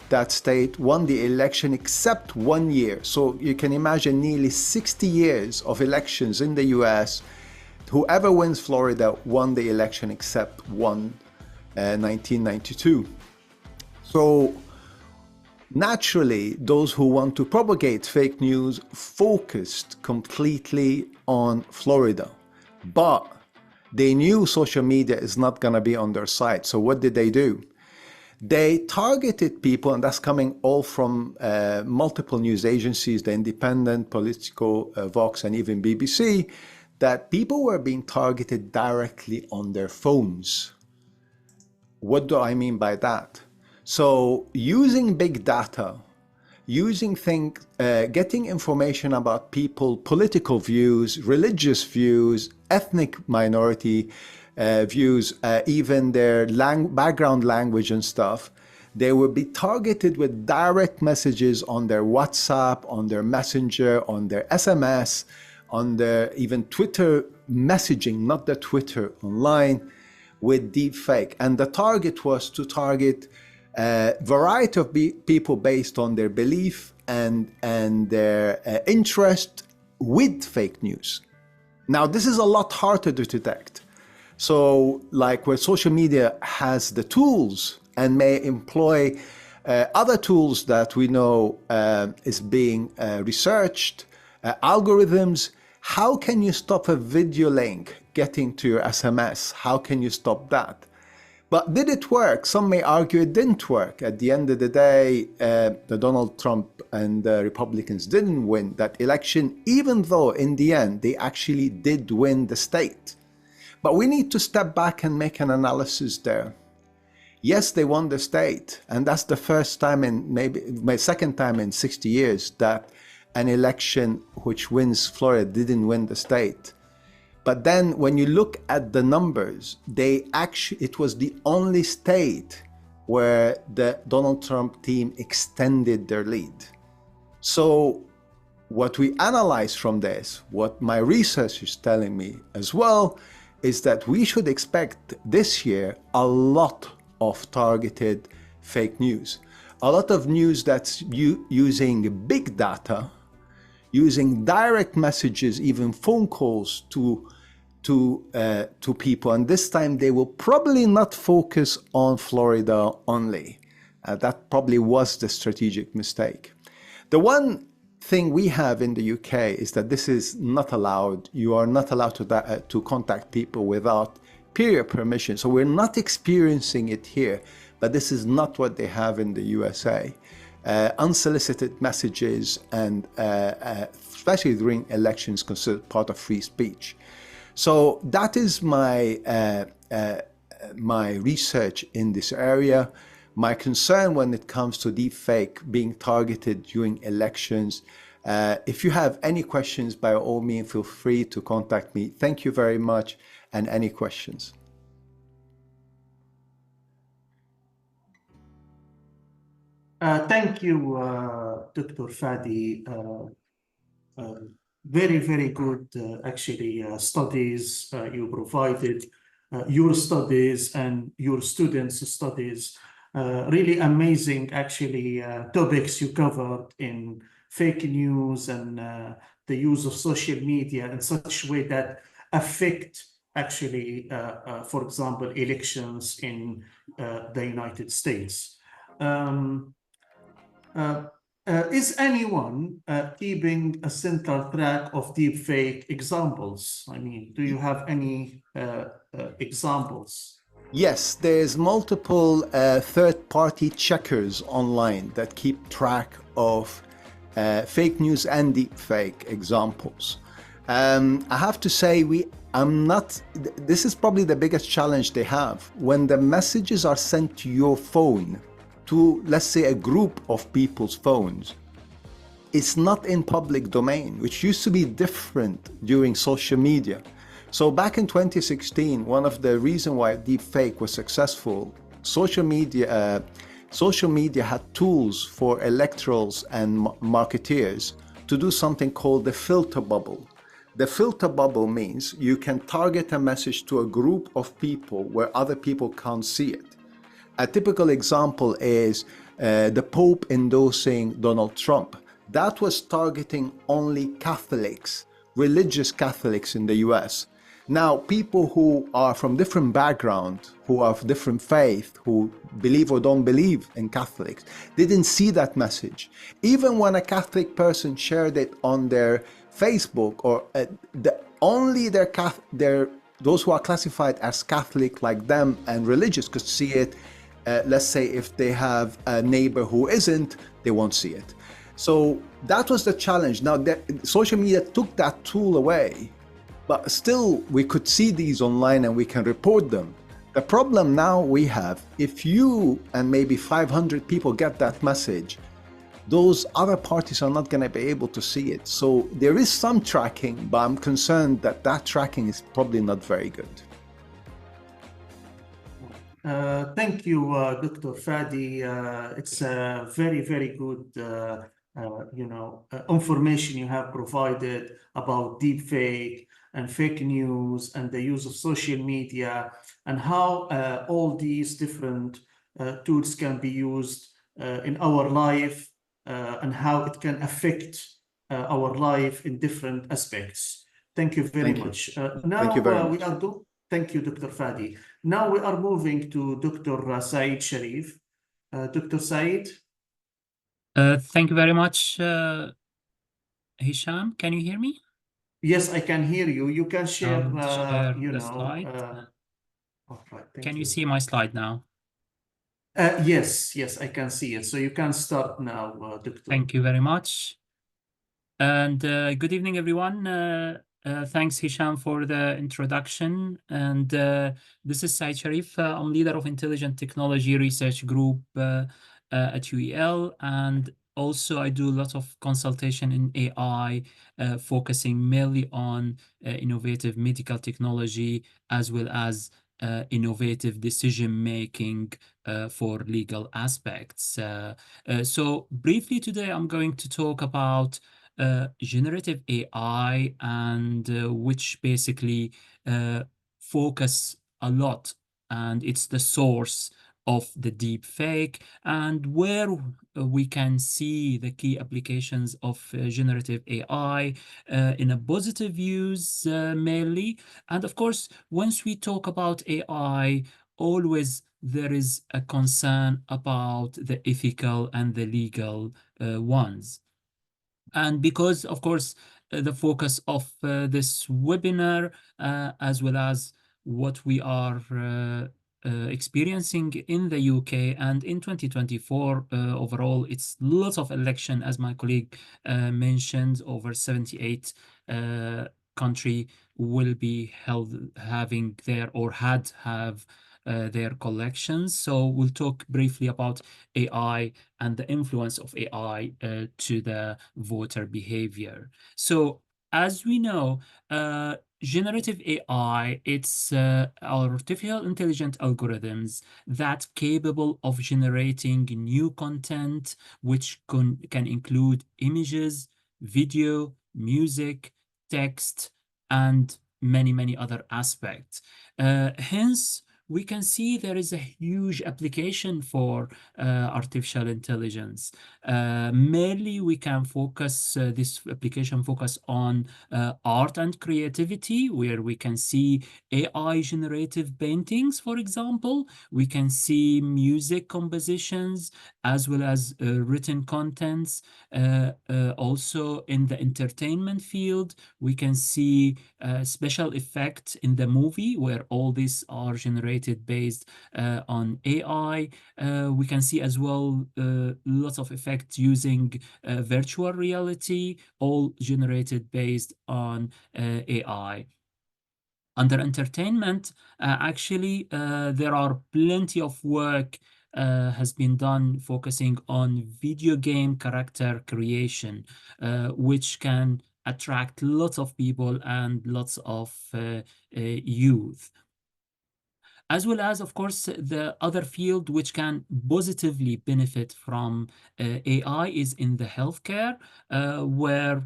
that state won the election except 1 year. So you can imagine nearly 60 years of elections in the US. Whoever wins Florida won the election except one, 1992. So naturally, those who want to propagate fake news focused completely on Florida. But they knew social media is not going to be on their side. So what did they do? They targeted people, and that's coming all from multiple news agencies, The Independent, Politico, Vox, and even BBC, that people were being targeted directly on their phones. What do I mean by that? So using big data, using things, getting information about people, political views, religious views, ethnic minority views, even their background language and stuff, they will be targeted with direct messages on their WhatsApp, on their Messenger, on their SMS, on their even Twitter messaging, not the Twitter online, with deepfake. And the target was to target a variety of people based on their belief and their interest with fake news. Now, this is a lot harder to detect. So, like where social media has the tools and may employ other tools that we know is being researched, algorithms, how can you stop a video link getting to your SMS? How can you stop that? But did it work? Some may argue it didn't work. At the end of the day, the Donald Trump and the Republicans didn't win that election, even though in the end they actually did win the state. But we need to step back and make an analysis there. Yes, they won the state, and that's the first time in maybe my second time in 60 years that an election which wins Florida didn't win the state. But then when you look at the numbers, it was the only state where the Donald Trump team extended their lead. So what we analyze from this, what my research is telling me as well, is that we should expect this year a lot of targeted fake news. A lot of news that's using big data, using direct messages, even phone calls to people. And this time they will probably not focus on Florida only. That probably was the strategic mistake. The one thing we have in the UK is that this is not allowed. You are not allowed to contact people without prior permission. So we're not experiencing it here, but this is not what they have in the USA. Unsolicited messages and especially during elections considered part of free speech. So that is my my research in this area. My concern when it comes to deepfake being targeted during elections. If you have any questions, by all means, feel free to contact me. Thank you very much. And any questions? Thank you, Dr. Fadi. Very, very good, actually, studies you provided, your studies and your students' studies. Really amazing, actually, topics you covered in fake news and the use of social media in such a way that affect, actually, for example, elections in the United States. Is anyone keeping a central track of deepfake examples? I mean, do you have any examples? Yes, there's multiple third-party checkers online that keep track of fake news and deepfake examples. I have to say, this is probably the biggest challenge they have. When the messages are sent to your phone, to, let's say, a group of people's phones, it's not in public domain, which used to be different during social media. So back in 2016, one of the reasons why deepfake was successful, social media had tools for electorals and marketeers to do something called the filter bubble. The filter bubble means you can target a message to a group of people where other people can't see it. A typical example is the Pope endorsing Donald Trump. That was targeting only Catholics, religious Catholics in the US. Now, people who are from different backgrounds, who are of different faith, who believe or don't believe in Catholics, didn't see that message. Even when a Catholic person shared it on their Facebook, or those who are classified as Catholic like them and religious could see it. Let's say if they have a neighbor who isn't, they won't see it. So that was the challenge. Now, social media took that tool away, but still we could see these online and we can report them. The problem now we have, if you and maybe 500 people get that message, those other parties are not going to be able to see it. So there is some tracking, but I'm concerned that that tracking is probably not very good. Thank you, Dr. Fadi. It's a very, very good, information you have provided about deepfake and fake news and the use of social media and how all these different tools can be used in our life and how it can affect our life in different aspects. Thank you very Thank you. much. Thank Now you very we much. are thank you, Dr. Fadi. Now we are moving to Dr. Saeed Sharif. Dr. Saeed. Thank you very much, Hisham. Can you hear me? Yes, I can hear you. You can share, Share you the know, slide. all right, thank Can you you. see my slide now? Yes, I can see it. So you can start now, Doctor. Thank you very much. And good evening, everyone. Thanks, Hisham, for the introduction. And this is Saeed Sharif. I'm leader of Intelligent Technology Research Group at UEL. And also, I do a lot of consultation in AI, focusing mainly on innovative medical technology, as well as innovative decision-making for legal aspects. So briefly today, I'm going to talk about generative AI, and which basically focus a lot, and it's the source of the deep fake, and where we can see the key applications of generative AI in a positive use mainly. And of course, once we talk about AI, always there is a concern about the ethical and the legal ones. And because, of course, the focus of this webinar, as well as what we are experiencing in the UK and in 2024 overall, it's lots of election, as my colleague mentioned, over 78 country will be having their or have their collections. So we'll talk briefly about AI and the influence of AI to the voter behavior. So as we know, generative AI, it's artificial intelligent algorithms that capable of generating new content, which can include images, video, music, text, and many other aspects. Hence, we can see there is a huge application for artificial intelligence. Mainly, we can focus, this application focus on art and creativity, where we can see AI generative paintings, for example. We can see music compositions, as well as written contents. Also in the entertainment field, we can see special effects in the movie, where all these are generated based on AI. We can see as well lots of effects using virtual reality, all generated based on AI. Under entertainment, actually, there are plenty of work has been done focusing on video game character creation, which can attract lots of people and lots of youth. As well as, of course, the other field which can positively benefit from AI is in the healthcare, where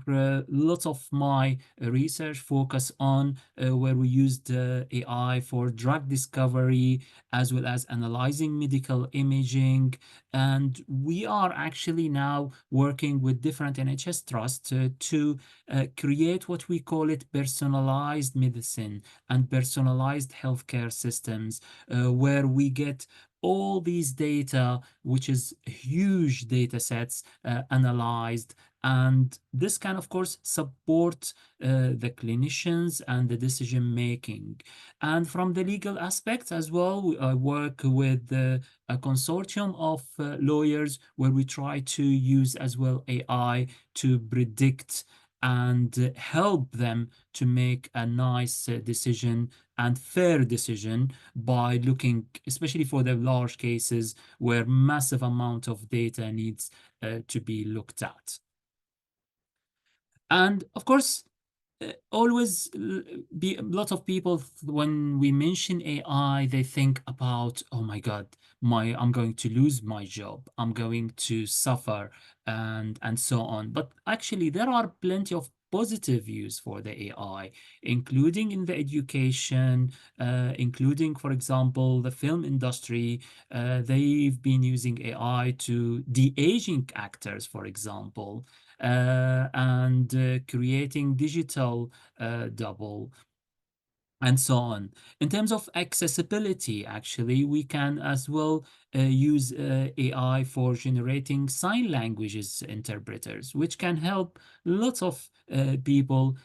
lots of my research focus on where we used AI for drug discovery, as well as analyzing medical imaging. And we are actually now working with different NHS trusts to create what we call it personalized medicine and personalized healthcare systems, where we get all these data, which is huge data sets, analyzed. And this can, of course, support the clinicians and the decision making. And from the legal aspects as well, I work with a consortium of lawyers, where we try to use as well AI to predict and help them to make a nice decision and fair decision, by looking, especially for the large cases where massive amount of data needs to be looked at. And of course, always be a lot of people, when we mention AI, they think about, oh my God, I'm going to lose my job, I'm going to suffer, and so on. But actually, there are plenty of positive use for the AI, including in the education, including, for example, the film industry. They've been using AI to de-aging actors, for example. and creating digital double, and so on. In terms of accessibility, actually, we can as well use AI for generating sign languages interpreters, which can help lots of people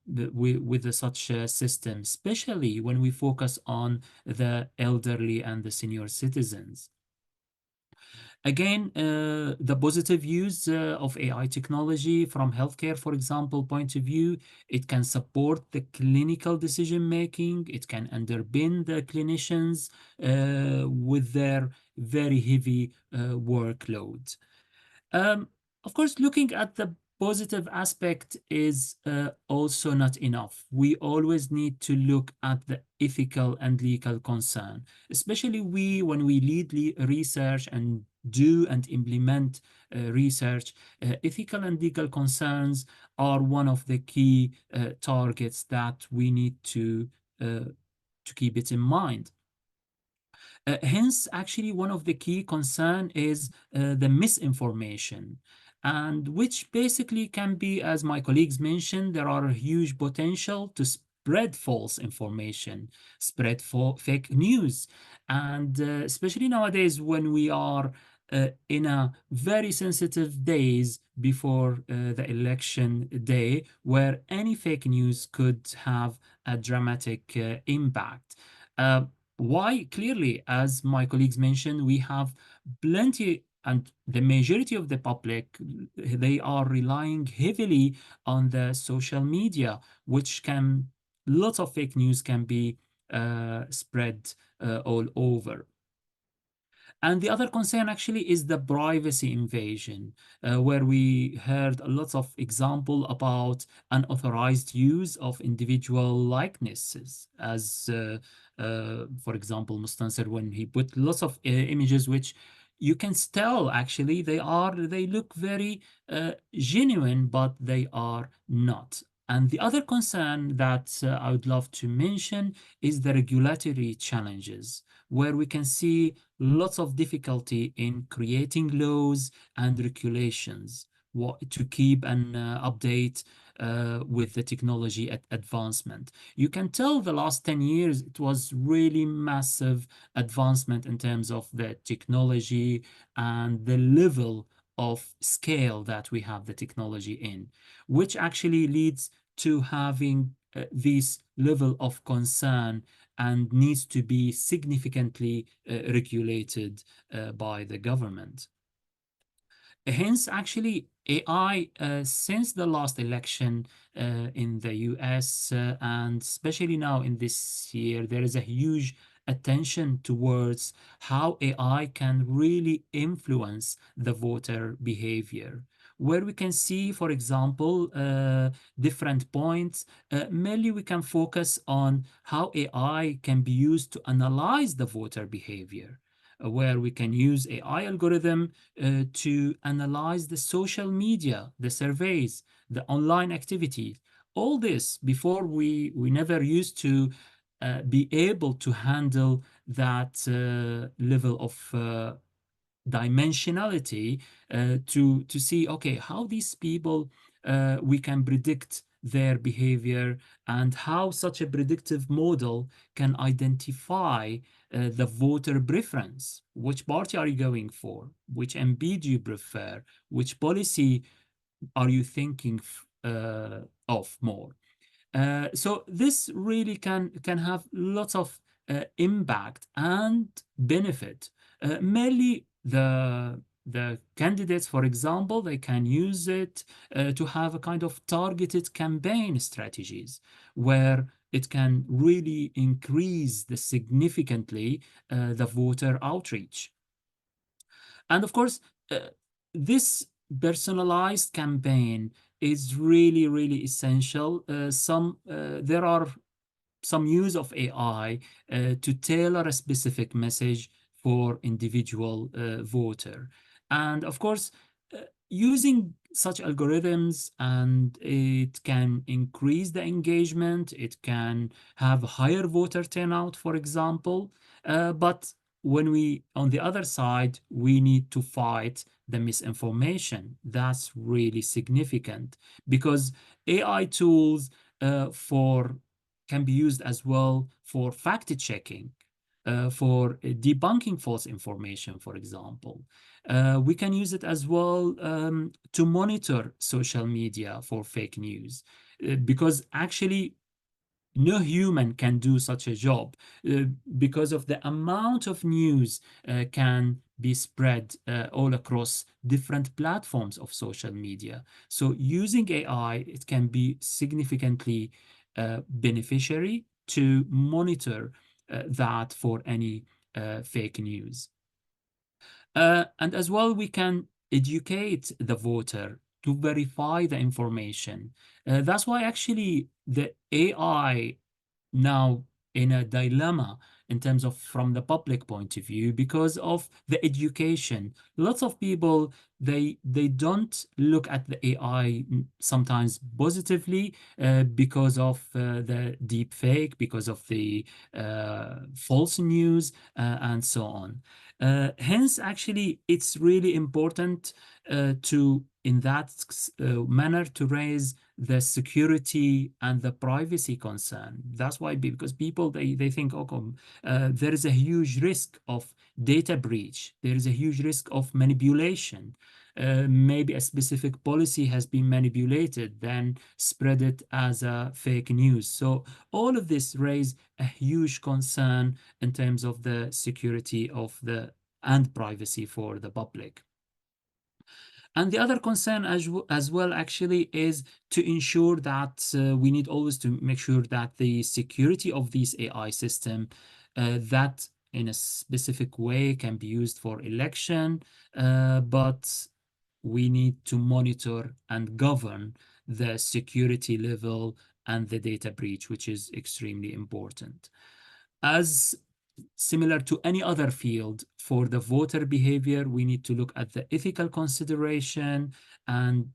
with such a system, especially when we focus on the elderly and the senior citizens. Again, the positive use of AI technology from healthcare, for example, point of view, it can support the clinical decision making. It can underpin the clinicians with their very heavy workload. Of course, looking at the positive aspect is also not enough. We always need to look at the ethical and legal concern, especially when we lead research and do and implement research. Ethical and legal concerns are one of the key targets that we need to keep it in mind. Hence, actually, one of the key concern is the misinformation, and which basically can be, as my colleagues mentioned, there are a huge potential to spread false information, spread fake news, and especially nowadays when we are in a very sensitive days before the election day, where any fake news could have a dramatic impact. Why? Clearly, as my colleagues mentioned, we have plenty, and the majority of the public, they are relying heavily on the social media, which can, lots of fake news can be spread all over. And the other concern actually is the privacy invasion, where we heard lots of example about unauthorized use of individual likenesses, as for example, Mustansar, when he put lots of images which you can tell actually they look very genuine, but they are not. And the other concern that I would love to mention is the regulatory challenges, where we can see lots of difficulty in creating laws and regulations to keep and update with the technology advancement. You can tell the last 10 years, it was really massive advancement in terms of the technology and the level of scale that we have the technology in, which actually leads to having this level of concern and needs to be significantly regulated by the government. Hence, actually, AI, since the last election in the US, and especially now in this year, there is a huge attention towards how AI can really influence the voter behavior, where we can see, for example, different points. Mainly we can focus on how AI can be used to analyze the voter behavior, where we can use AI algorithm to analyze the social media, the surveys, the online activities. All this before we never used to be able to handle that level of dimensionality to see, okay, how these people we can predict their behavior, and how such a predictive model can identify the voter preference. Which party are you going for? Which MP do you prefer? Which policy are you thinking of more? So this really can have lots of impact and benefit. Mainly the candidates, for example, they can use it to have a kind of targeted campaign strategies, where it can really increase significantly the voter outreach. And of course, this personalized campaign is really, really essential. There are some use of AI to tailor a specific message for individual voter. And of course, using such algorithms, and it can increase the engagement, it can have higher voter turnout, for example. But when we, on the other side, we need to fight the misinformation. That's really significant because AI tools can be used as well for fact-checking, for debunking false information, for example. We can use it as well to monitor social media for fake news, because actually no human can do such a job because of the amount of news can be spread all across different platforms of social media. So using AI, it can be significantly beneficiary to monitor that for any fake news. And as well, we can educate the voter to verify the information. That's why actually the AI now in a dilemma in terms of from the public point of view because of the education. Lots of people, they don't look at the AI sometimes positively because of the deep fake, because of the false news and so on. Hence, actually, it's really important to, in that manner, to raise the security and the privacy concern. That's why, because people, they think, oh, there is a huge risk of data breach. There is a huge risk of manipulation. Maybe a specific policy has been manipulated, then spread it as a fake news. So all of this raise a huge concern in terms of the security of and privacy for the public. And the other concern as well actually is to ensure that we need always to make sure that the security of these AI system that in a specific way can be used for election, but we need to monitor and govern the security level and the data breach, which is extremely important. As similar to any other field, for the voter behavior, we need to look at the ethical consideration and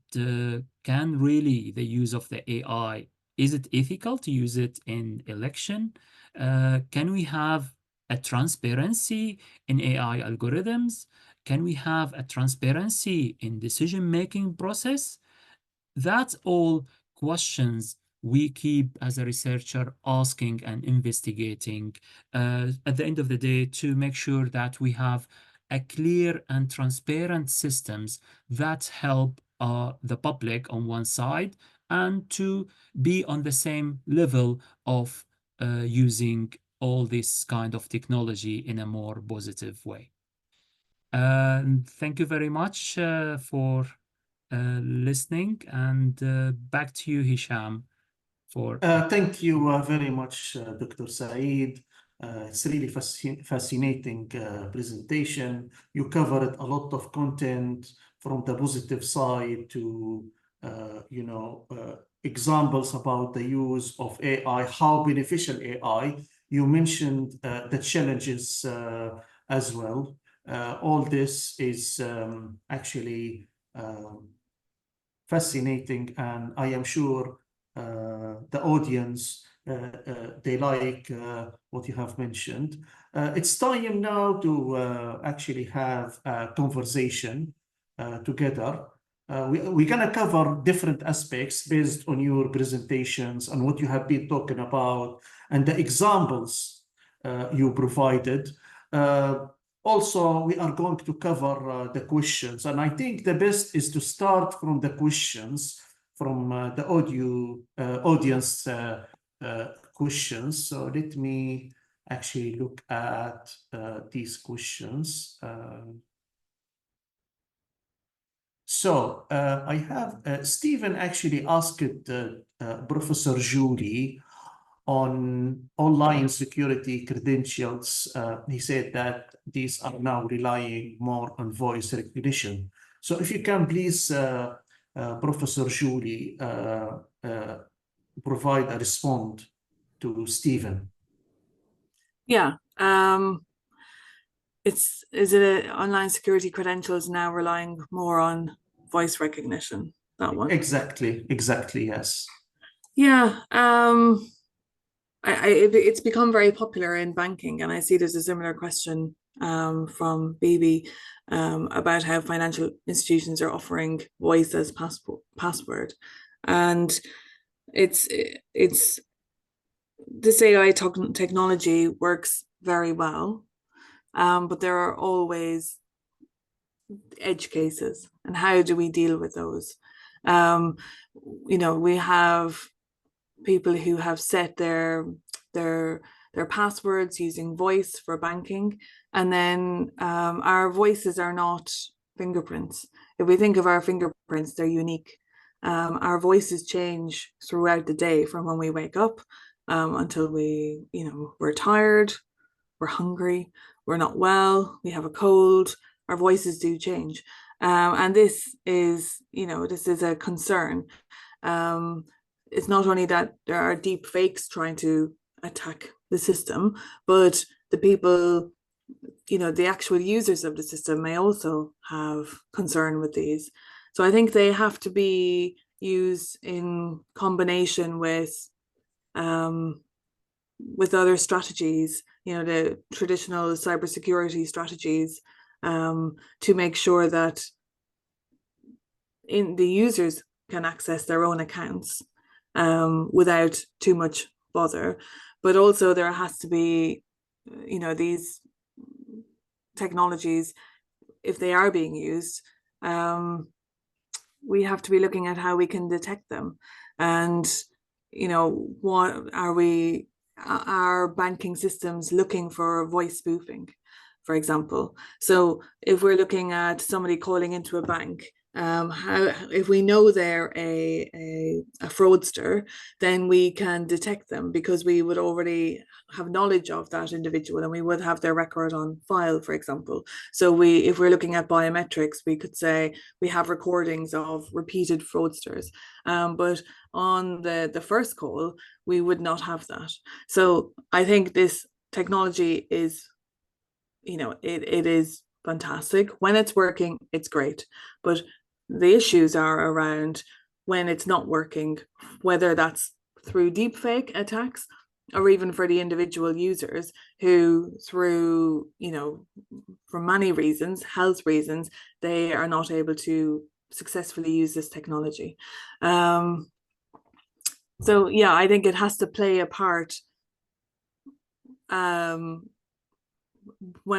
can really the use of the AI, is it ethical to use it in election? Can we have a transparency in AI algorithms? Can we have a transparency in decision-making process? That's all questions we keep as a researcher asking and investigating at the end of the day to make sure that we have a clear and transparent systems that help the public on one side and to be on the same level of using all this kind of technology in a more positive way. Thank you very much for listening, and back to you, Hisham. Thank you very much, Dr. Saeed. It's really fascinating presentation. You covered a lot of content from the positive side to, examples about the use of AI, how beneficial AI. You mentioned the challenges as well. All this is actually fascinating, and I am sure the audience, they like what you have mentioned. It's time now to actually have a conversation together. We're going to cover different aspects based on your presentations and what you have been talking about and the examples you provided. Also, we are going to cover the questions, and I think the best is to start from the questions from the audience questions. So let me actually look at these questions. So I have Stephen actually asked Professor Julie on online security credentials. He said that these are now relying more on voice recognition. So if you can please, Professor Julie, provide a response to Stephen. Yeah. Is it online security credentials now relying more on voice recognition? That one. Exactly, yes. Yeah. It's become very popular in banking, and I see there's a similar question from Bibi about how financial institutions are offering voice as password, and it's this AI technology works very well, but there are always edge cases, and how do we deal with those? You know, we have people who have set their passwords using voice for banking, and then our voices are not fingerprints. If we think of our fingerprints, they're unique. Our voices change throughout the day, from when we wake up until we, you know, we're tired, we're hungry, we're not well, we have a cold. Our voices do change, and this is, you know, this is a concern. It's not only that there are deep fakes trying to attack the system, but the people, you know, the actual users of the system may also have concern with these. So I think they have to be used in combination with other strategies, you know, the traditional cybersecurity strategies, to make sure that the users can access their own accounts without too much bother. But also there has to be, you know, these technologies, if they are being used, we have to be looking at how we can detect them. And, you know, what are banking systems looking for voice spoofing, for example? So if we're looking at somebody calling into a bank, if we know they're a fraudster, then we can detect them, because we would already have knowledge of that individual and we would have their record on file, for example. So if we're looking at biometrics, we could say we have recordings of repeated fraudsters, but on the first call we would not have that. So I think this technology is, you know, it is fantastic. When it's working, it's great, but the issues are around when it's not working, whether that's through deepfake attacks or even for the individual users who, through, you know, for many reasons, health reasons, they are not able to successfully use this technology. So yeah, I think it has to play a part when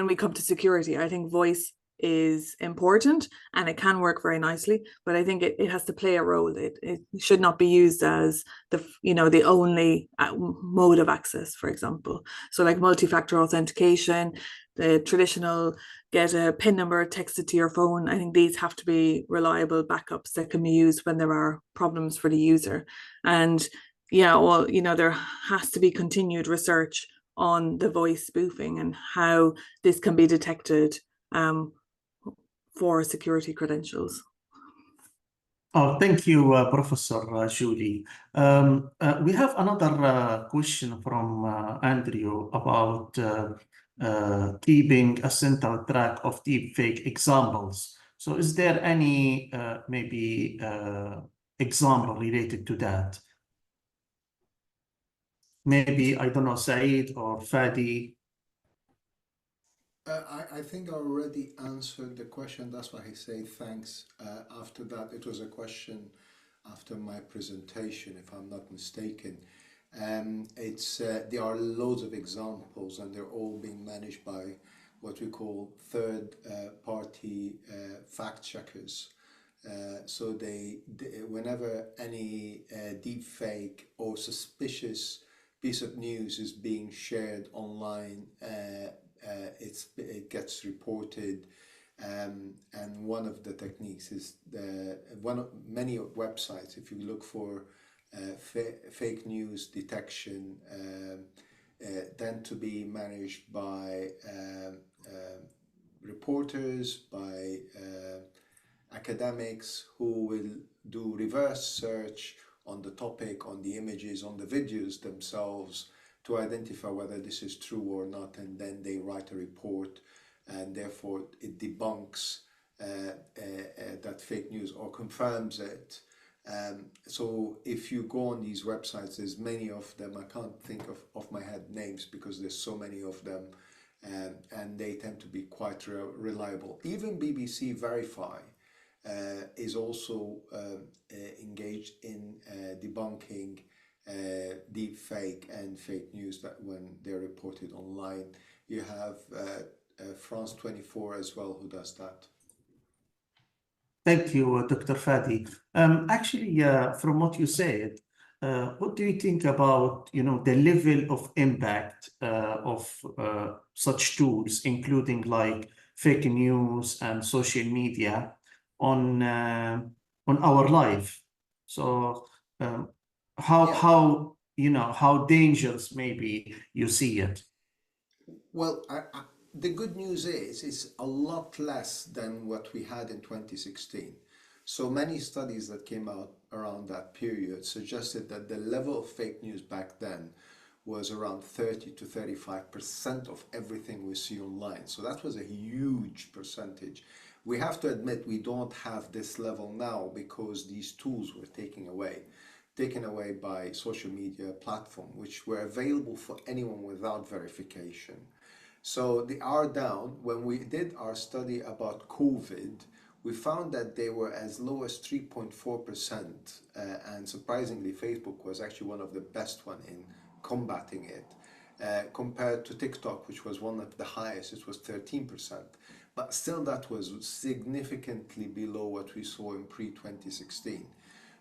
we come to security. I think voice is important and it can work very nicely, but I think it has to play a role. It should not be used as the, you know, the only mode of access, for example. So like multi-factor authentication, the traditional get a PIN number texted to your phone, I think these have to be reliable backups that can be used when there are problems for the user. And yeah, well, you know, there has to be continued research on the voice spoofing and how this can be detected for security credentials. Oh, thank you, Professor Julie. We have another question from Andrew about keeping a central track of deepfake examples. So is there any maybe example related to that? Maybe, I don't know, Saeed or Fadi. I think I already answered the question. That's why I say thanks. After that, it was a question after my presentation, if I'm not mistaken. There are loads of examples, and they're all being managed by what we call third-party fact checkers. So whenever any deep fake or suspicious piece of news is being shared online, it gets reported, and one of the techniques is many websites, if you look for fake news detection, tend to be managed by reporters, by academics who will do reverse search on the topic, on the images, on the videos themselves, to identify whether this is true or not, and then they write a report, and therefore it debunks that fake news or confirms it. So if you go on these websites, there's many of them. I can't think of my head names because there's so many of them. and they tend to be quite reliable. Even BBC Verify is also engaged in debunking deep fake and fake news that when they're reported online. You have France 24 as well, who does that. Thank you, Dr. Fadi. Actually, from what you said, what do you think about, the level of impact of such tools, including like fake news and social media, on our life? So, how how dangerous maybe you see it? Well, the good news is it's a lot less than what we had in 2016. So many studies that came out around that period suggested that the level of fake news back then was around 30 to 35% of everything we see online. So that was a huge percentage. We have to admit we don't have this level now because these tools were taken away by social media platform, which were available for anyone without verification. So they are down. When we did our study about COVID, we found that they were as low as 3.4%, and surprisingly, Facebook was actually one of the best one in combating it, compared to TikTok, which was one of the highest. It was 13%, but still that was significantly below what we saw in pre-2016.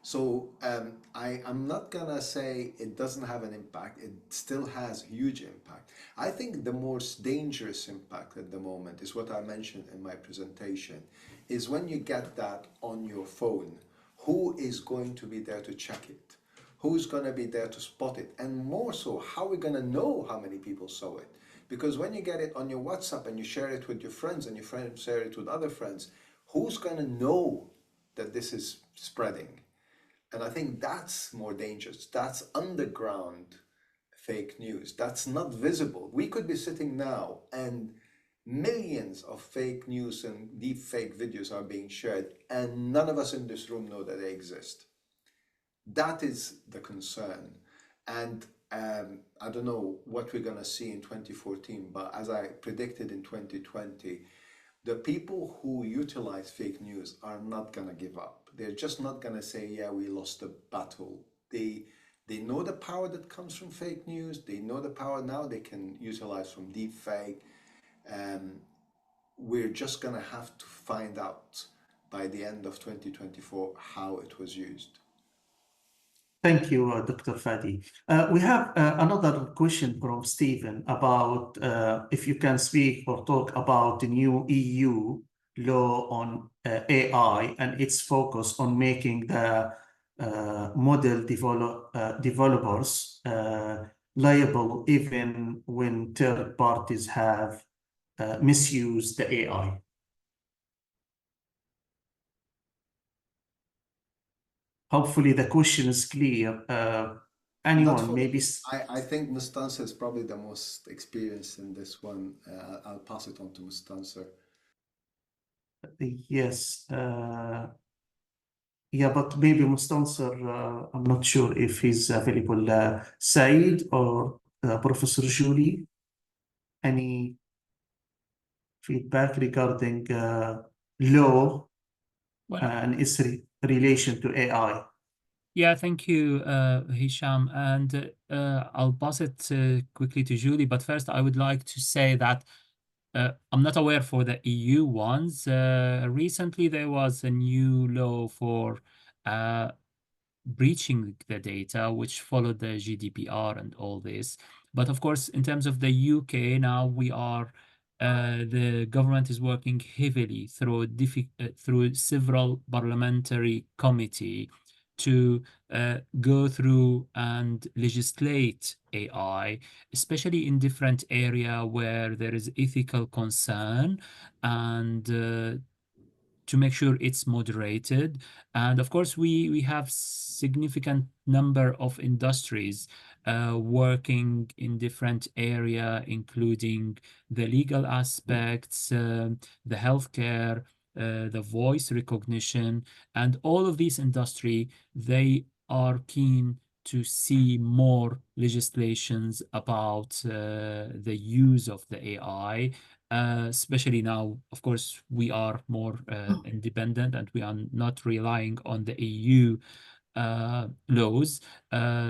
So I'm not gonna say it doesn't have an impact. It still has huge impact. I think the most dangerous impact at the moment is what I mentioned in my presentation, is when you get that on your phone, who is going to be there to check it? Who's gonna be there to spot it? And more so, how are we gonna know how many people saw it? Because when you get it on your WhatsApp and you share it with your friends and your friends share it with other friends, who's gonna know that this is spreading? And I think that's more dangerous. That's underground fake news. That's not visible. We could be sitting now and millions of fake news and deep fake videos are being shared and none of us in this room know that they exist. That is the concern. And I don't know what we're going to see in 2014, but as I predicted in 2020, the people who utilize fake news are not going to give up. They're just not going to say, yeah, we lost the battle. They know the power that comes from fake news. They know the power now they can utilize from deep fake. We're just going to have to find out by the end of 2024 how it was used. Thank you, Dr. Fadi. We have another question from Stephen about if you can speak or talk about the new EU law on AI and its focus on making the model developers liable even when third parties have misused the AI. Hopefully the question is clear. Anyone, maybe... I think Mustansar is probably the most experienced in this one. I'll pass it on to Mustansar. Yes. Yeah, but maybe Mustansar, I'm not sure if he's available. Saeed or Professor Julie, any feedback regarding law and its relation to AI? Yeah, thank you, Hisham. And I'll pass it quickly to Julie. But first, I would like to say that I'm not aware for the EU ones. Recently, there was a new law for breaching the data, which followed the GDPR and all this. But of course, in terms of the UK, now we are the government is working heavily through several parliamentary committee to go through and legislate AI, especially in different area where there is ethical concern, and to make sure it's moderated. And of course, we have significant number of industries working in different area, including the legal aspects, the healthcare, the voice recognition, and all of these industry, they are keen to see more legislations about the use of the AI, especially now, of course, we are more independent and we are not relying on the EU laws.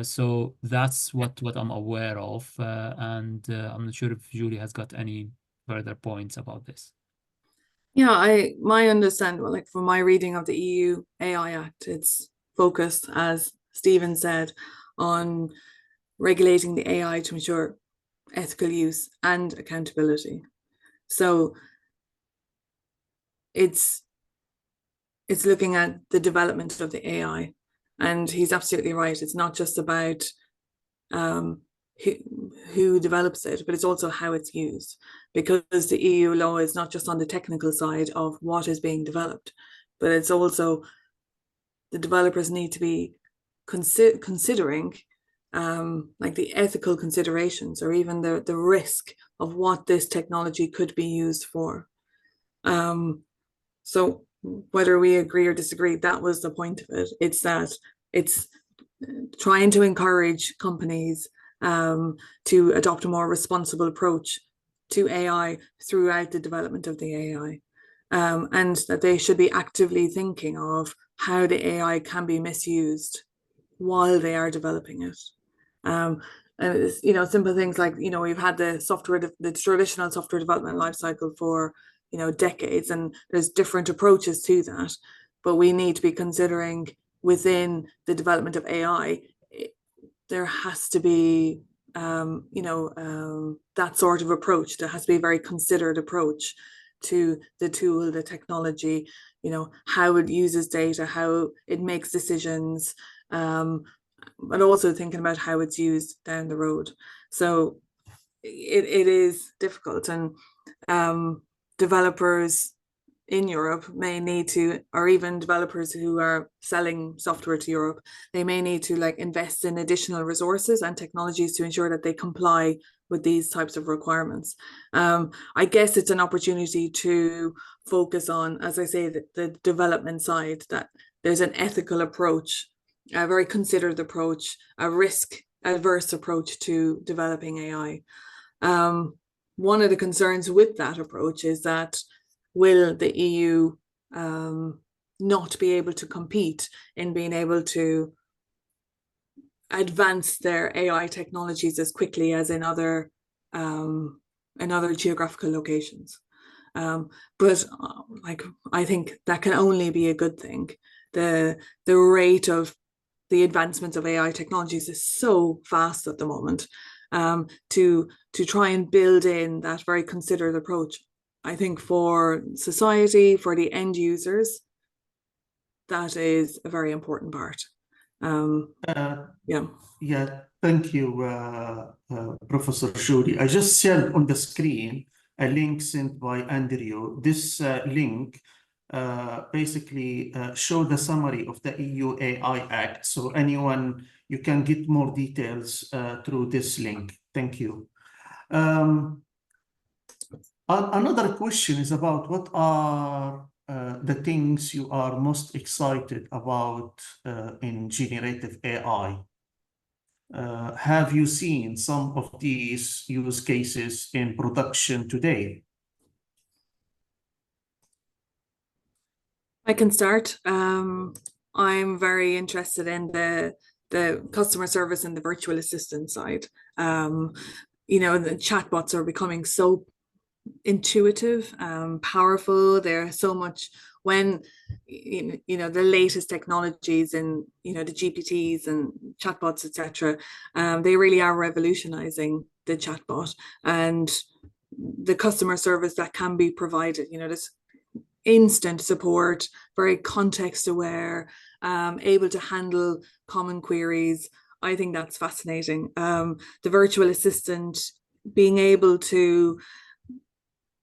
So that's what I'm aware of. And I'm not sure if Julie has got any further points about this. Yeah, my understanding, like from my reading of the EU AI Act, it's focused, as Stephen said, on regulating the AI to ensure ethical use and accountability. So it's looking at the development of the AI, and he's absolutely right. It's not just about who develops it, but it's also how it's used, because the EU law is not just on the technical side of what is being developed, but it's also the developers need to be considering like the ethical considerations, or even the risk of what this technology could be used for. So whether we agree or disagree, that was the point of it. It's that it's trying to encourage companies to adopt a more responsible approach to AI throughout the development of the AI, and that they should be actively thinking of how the AI can be misused while they are developing it. And it's, simple things like, we've had the traditional software development lifecycle for, decades, and there's different approaches to that, but we need to be considering within the development of AI, there has to be, that sort of approach. There has to be a very considered approach to the tool, the technology, how it uses data, how it makes decisions, but also thinking about how it's used down the road. So it is difficult, and developers in Europe may need to, or even developers who are selling software to Europe, they may need to invest in additional resources and technologies to ensure that they comply with these types of requirements. I guess it's an opportunity to focus on, as I say, the development side, that there's an ethical approach, a very considered approach, a risk-averse approach to developing AI. One of the concerns with that approach is that will the EU not be able to compete in being able to advance their AI technologies as quickly as in other geographical locations? But I think that can only be a good thing. The rate of the advancements of AI technologies is so fast at the moment. To try and build in that very considered approach, I think for society, for the end users, that is a very important part. Yeah, thank you, Professor Julie. I just shared on the screen a link sent by Andrew. This link basically show the summary of the EU AI Act. So anyone, you can get more details through this link. Thank you. Another question is about what are the things you are most excited about in generative AI? Have you seen some of these use cases in production today? I can start. I'm very interested in the customer service and the virtual assistant side. The chatbots are becoming so intuitive, powerful. They're so much, when the latest technologies and the GPTs and chatbots, etc., they really are revolutionizing the chatbot and the customer service that can be provided. This instant support, very context aware, able to handle common queries. I think that's fascinating. The virtual assistant being able to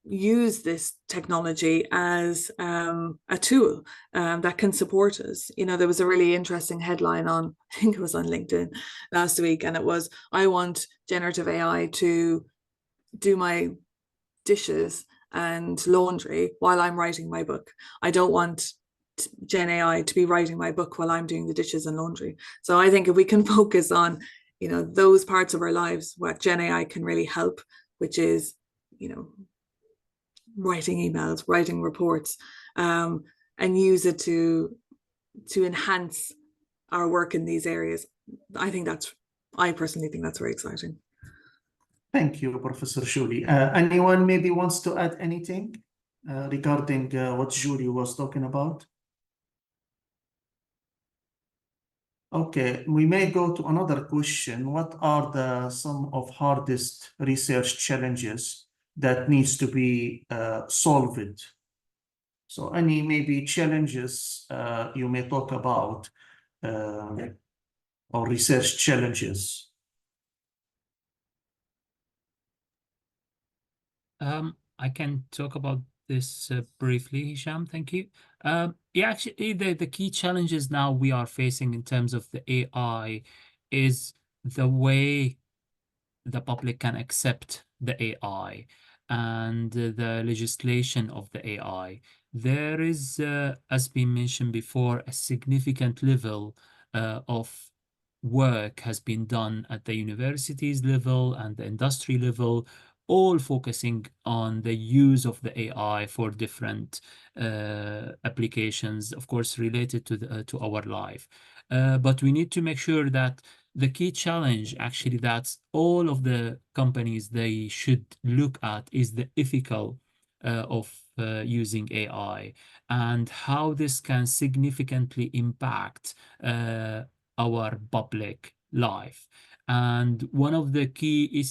use this technology as a tool that can support us. There was a really interesting headline on, I think it was on LinkedIn last week, and it was, I want generative AI to do my dishes and laundry while I'm writing my book. I don't want Gen AI to be writing my book while I'm doing the dishes and laundry. So I think if we can focus on, you know, those parts of our lives, what Gen AI can really help, which is, you know, writing emails, writing reports, and use it to enhance our work in these areas. I personally think that's very exciting. Thank you, Professor Julie. Anyone maybe wants to add anything regarding what Julie was talking about? Okay, we may go to another question. What are some of hardest research challenges that needs to be solved? So any maybe challenges you may talk about or research challenges? I can talk about this briefly, Hisham. Thank you. Yeah, actually, the key challenges now we are facing in terms of the AI is the way the public can accept the AI and the legislation of the AI. There is, as been mentioned before, a significant level of work has been done at the universities level and the industry level, all focusing on the use of the AI for different applications, of course, related to our life. But we need to make sure that the key challenge actually that all of the companies they should look at is the ethical of using AI and how this can significantly impact our public life. And one of the key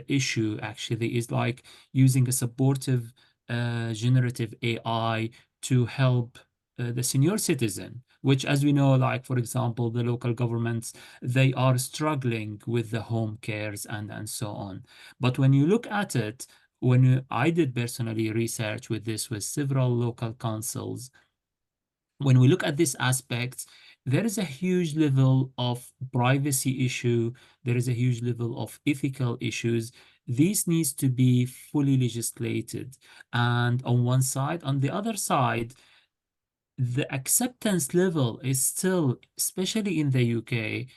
issue actually is like using a supportive generative AI to help the senior citizen, which, as we know, like, for example, the local governments, they are struggling with the home cares and so on. But when you look at it, I did personally research with this with several local councils, when we look at this aspect, there is a huge level of privacy issue. There is a huge level of ethical issues. This needs to be fully legislated. And on one side, on the other side, the acceptance level is still, especially in the UK,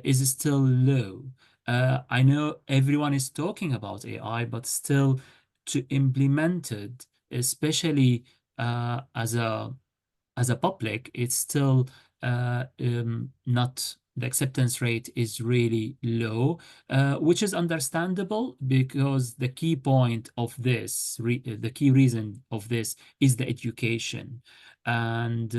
is still low. I know everyone is talking about AI, but still to implement it, especially as a public, it's still not, the acceptance rate is really low, which is understandable because the key point of this, the key reason of this is the education. And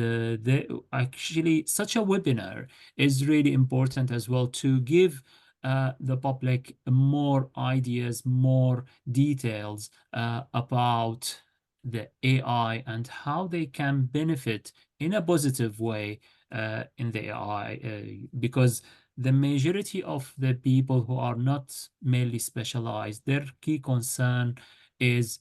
actually, such a webinar is really important as well to give the public more ideas, more details about the AI and how they can benefit in a positive way in the AI, because the majority of the people who are not mainly specialized, their key concern is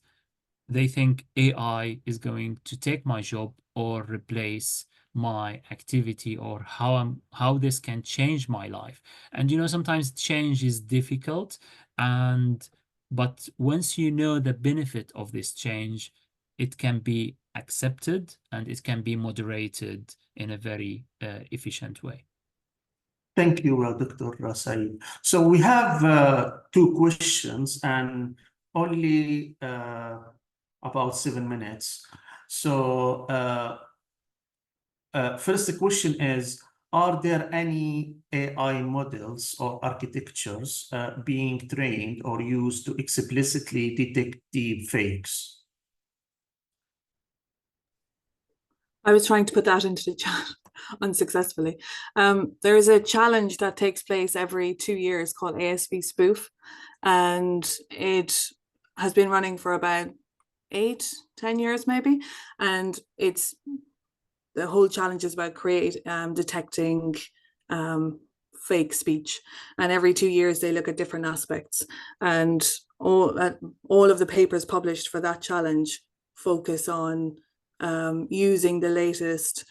they think AI is going to take my job or replace my activity, or how this can change my life. And you know, sometimes change is difficult, but once you know the benefit of this change, it can be accepted and it can be moderated in a very efficient way. Thank you, Dr. Saeed. So we have 2 questions and only about 7 minutes. So first question is, are there any AI models or architectures being trained or used to explicitly detect deepfakes? I was trying to put that into the chat unsuccessfully. There is a challenge that takes place every 2 years called ASV Spoof, and it has been running for about 8-10 years maybe, and it's the whole challenge is about detecting fake speech, and every 2 years they look at different aspects, and all of the papers published for that challenge focus on using the latest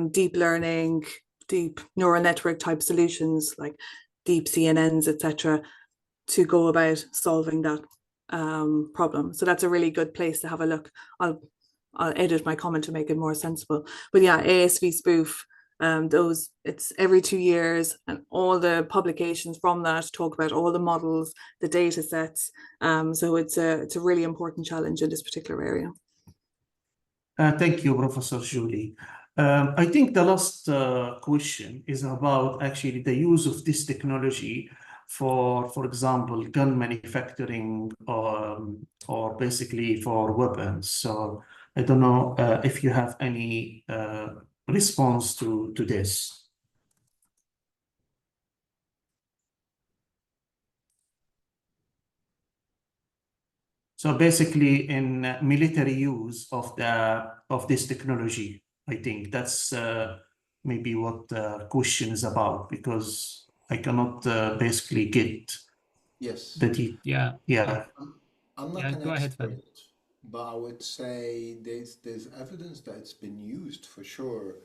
deep learning, deep neural network type solutions like deep CNNs, etc., to go about solving that problem. So that's a really good place to have a look. I'll I'll edit my comment to make it more sensible. But yeah, ASV spoof, it's every 2 years, and all the publications from that talk about all the models, the data sets. So it's a really important challenge in this particular area. Thank you, Professor Julie. I think the last question is about actually the use of this technology for example, gun manufacturing or basically for weapons. So I don't know if you have any response to this. So basically, in military use of this technology, I think that's maybe what the question is about, because I cannot basically get the Yeah. I'm not Yeah, an go ahead, Fadi. expert, but I would say there's evidence that it's been used for sure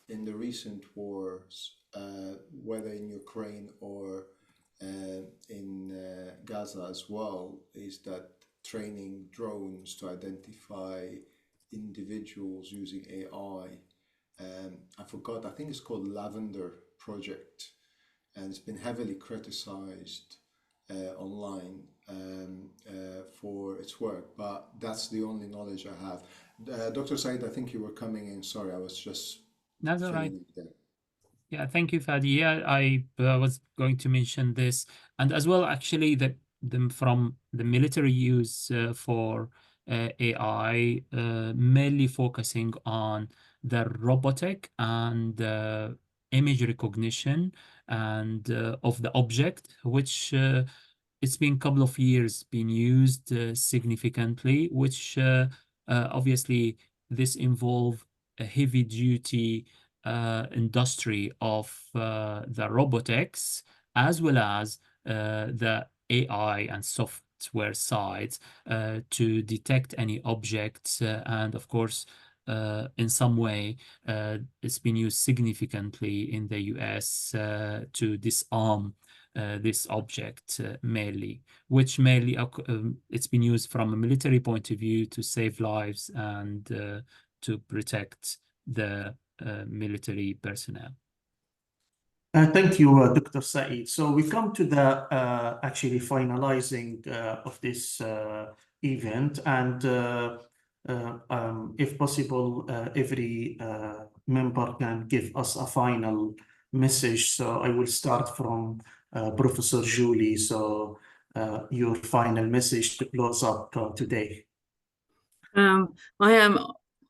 in the recent wars, whether in Ukraine or in Gaza as well, is that training drones to identify individuals using AI. I forgot, I think it's called Lavender Project, and it's been heavily criticized online for its work, but that's the only knowledge I have. Dr. Saeed, I think you were coming in. Sorry, I was just That's all right. filling it there. Yeah, thank you, Fadi. Yeah, I was going to mention this, and as well, actually, from the military use for AI, mainly focusing on the robotic and image recognition and of the object, which it's been a couple of years been used significantly, which obviously this involve a heavy duty industry of the robotics, as well as the AI and software sides to detect any objects. And of course, in some way, it's been used significantly in the US to disarm this object mainly, which mainly it's been used from a military point of view to save lives and to protect the military personnel. Thank you, Dr. Saeed. So we come to the actually finalizing of this event, and if possible, every member can give us a final message. So I will start from Professor Julie. So your final message to close up today. I am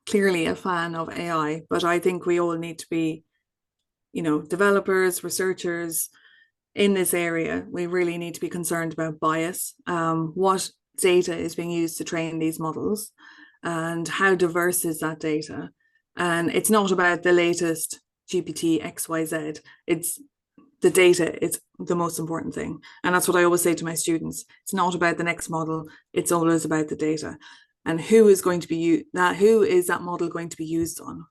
clearly a fan of AI, but I think we all need to be, developers, researchers in this area. We really need to be concerned about bias, what data is being used to train these models, and how diverse is that data. And it's not about the latest GPT XYZ. It's the data is the most important thing. And that's what I always say to my students. It's not about the next model. It's always about the data. And who is going to be who is that model going to be used on?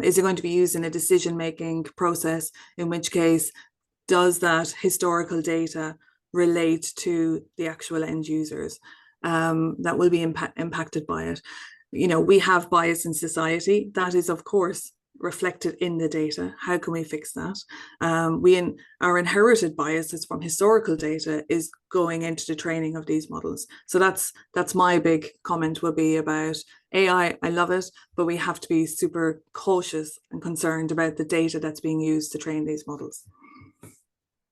Is it going to be used in a decision-making process? In which case, does that historical data relate to the actual end users that will be impacted by it? We have bias in society. That is, of course, reflected in the data. How can we fix that? Our inherited biases from historical data is going into the training of these models. So that's my big comment will be about AI. I love it, but we have to be super cautious and concerned about the data that's being used to train these models.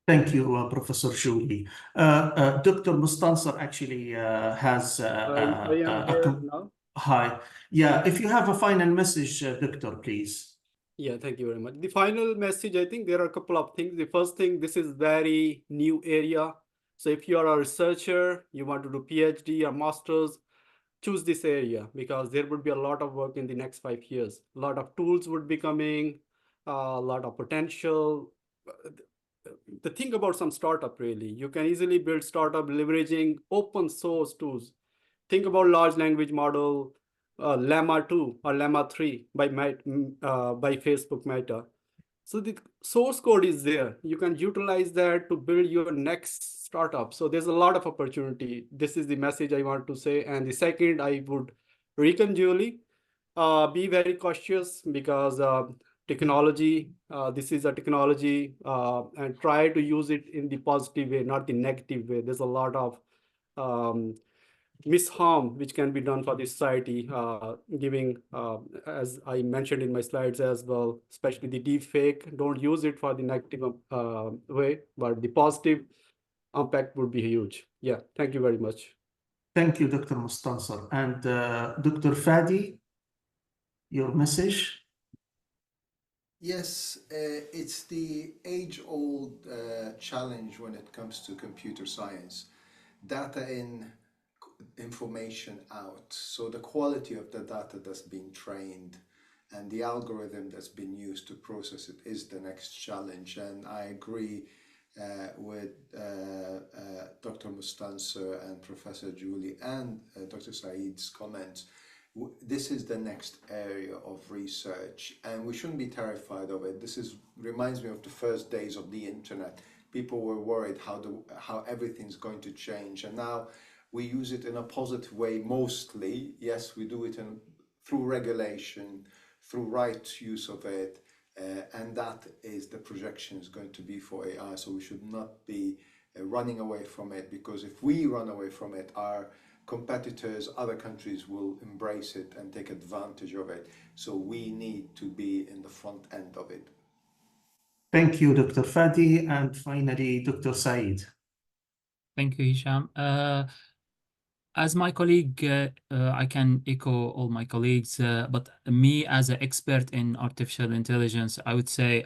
Thank you, Professor Julie. Dr. Mustansar actually has I am here now. Hi. Yeah, if you have a final message, Doctor, please. Yeah, thank you very much. The final message, I think there are a couple of things. The first thing, this is very new area. So if you are a researcher, you want to do PhD or master's, choose this area, because there would be a lot of work in the next 5 years. A lot of tools would be coming, a lot of potential. The thing about some startup, really, you can easily build startup leveraging open source tools. Think about large language model, Llama 2 or Llama 3 by Facebook Meta. So the source code is there. You can utilize that to build your next startup. So there's a lot of opportunity. This is the message I want to say. And the second, I would reckon Julie, be very cautious because technology, this is a technology, and try to use it in the positive way, not the negative way. There's a lot of misharm which can be done for the society, giving, as I mentioned in my slides as well, especially the deep fake. Don't use it for the negative way, but the positive impact would be huge. Yeah, thank you very much. Thank you, Dr. Mustansar. And Dr. Fadi, your message? Yes, it's the age-old challenge when it comes to computer science. Data in, information out. So the quality of the data that's being trained and the algorithm that's been used to process it is the next challenge. And I agree with Dr. Mustansar and Professor Julie and Dr. Saeed's comments. This is the next area of research, and we shouldn't be terrified of it. This reminds me of the first days of the internet. People were worried how everything's going to change, and now we use it in a positive way mostly. Yes, we do it through regulation, through right use of it, and that is the projection is going to be for AI. So we should not be running away from it, because if we run away from it, our competitors, other countries will embrace it and take advantage of it. So we need to be in the front end of it. Thank you, Dr. Fadi. And finally, Dr. Saeed. Thank you, Hisham. As my colleague, I can echo all my colleagues, but me as an expert in artificial intelligence, I would say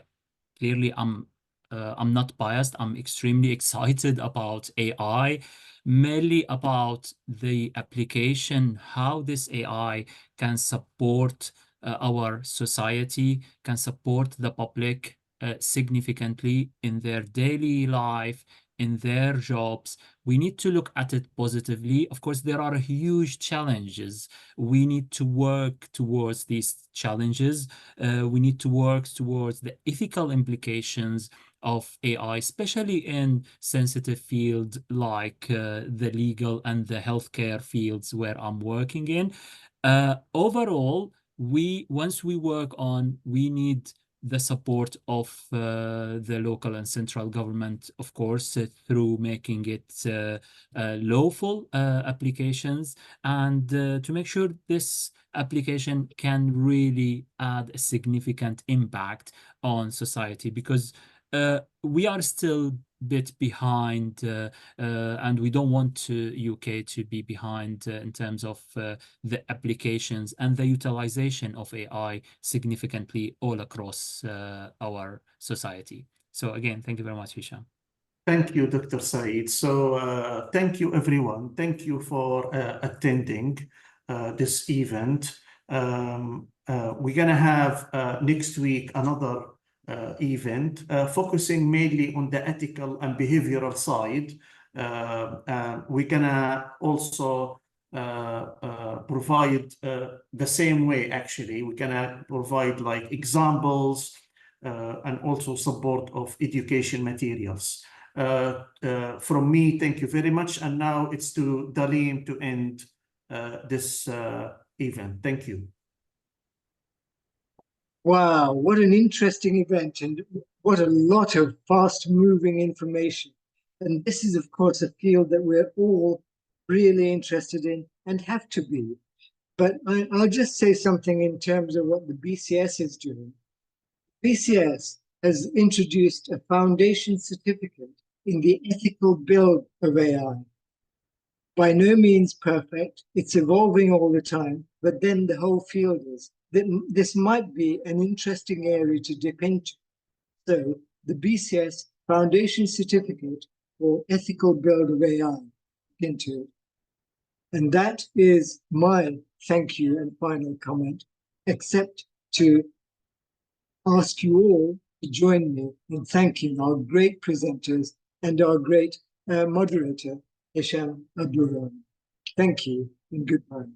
clearly I'm not biased. I'm extremely excited about AI, mainly about the application, how this AI can support our society, can support the public significantly in their daily life, in their jobs. We need to look at it positively. Of course, there are huge challenges. We need to work towards these challenges. We need to work towards the ethical implications of AI, especially in sensitive fields like the legal and the healthcare fields where I'm working in. Overall, once we work on, we need the support of the local and central government, of course, through making it lawful applications, and to make sure this application can really add a significant impact on society, because we are still a bit behind, and we don't want UK to be behind in terms of the applications and the utilization of AI significantly all across our society. So again, thank you very much, Hisham. Thank you, Dr. Saeed. So thank you, everyone. Thank you for attending this event. We're going to have next week another event focusing mainly on the ethical and behavioral side. We're going to also provide the same way, actually. We're going to provide like examples and also support of education materials. From me, thank you very much. And now it's to Dalim to end this event. Thank you. Wow, what an interesting event, and what a lot of fast-moving information. And this is, of course, a field that we're all really interested in and have to be. But I'll just say something in terms of what the BCS is doing. BCS has introduced a foundation certificate in the ethical build of AI. By no means perfect, it's evolving all the time, but then the whole field is. This might be an interesting area to dip into. So the BCS Foundation Certificate for Ethical Build of AI, into it. And that is my thank you and final comment, except to ask you all to join me in thanking our great presenters and our great moderator, Hisham. Thank you and goodbye.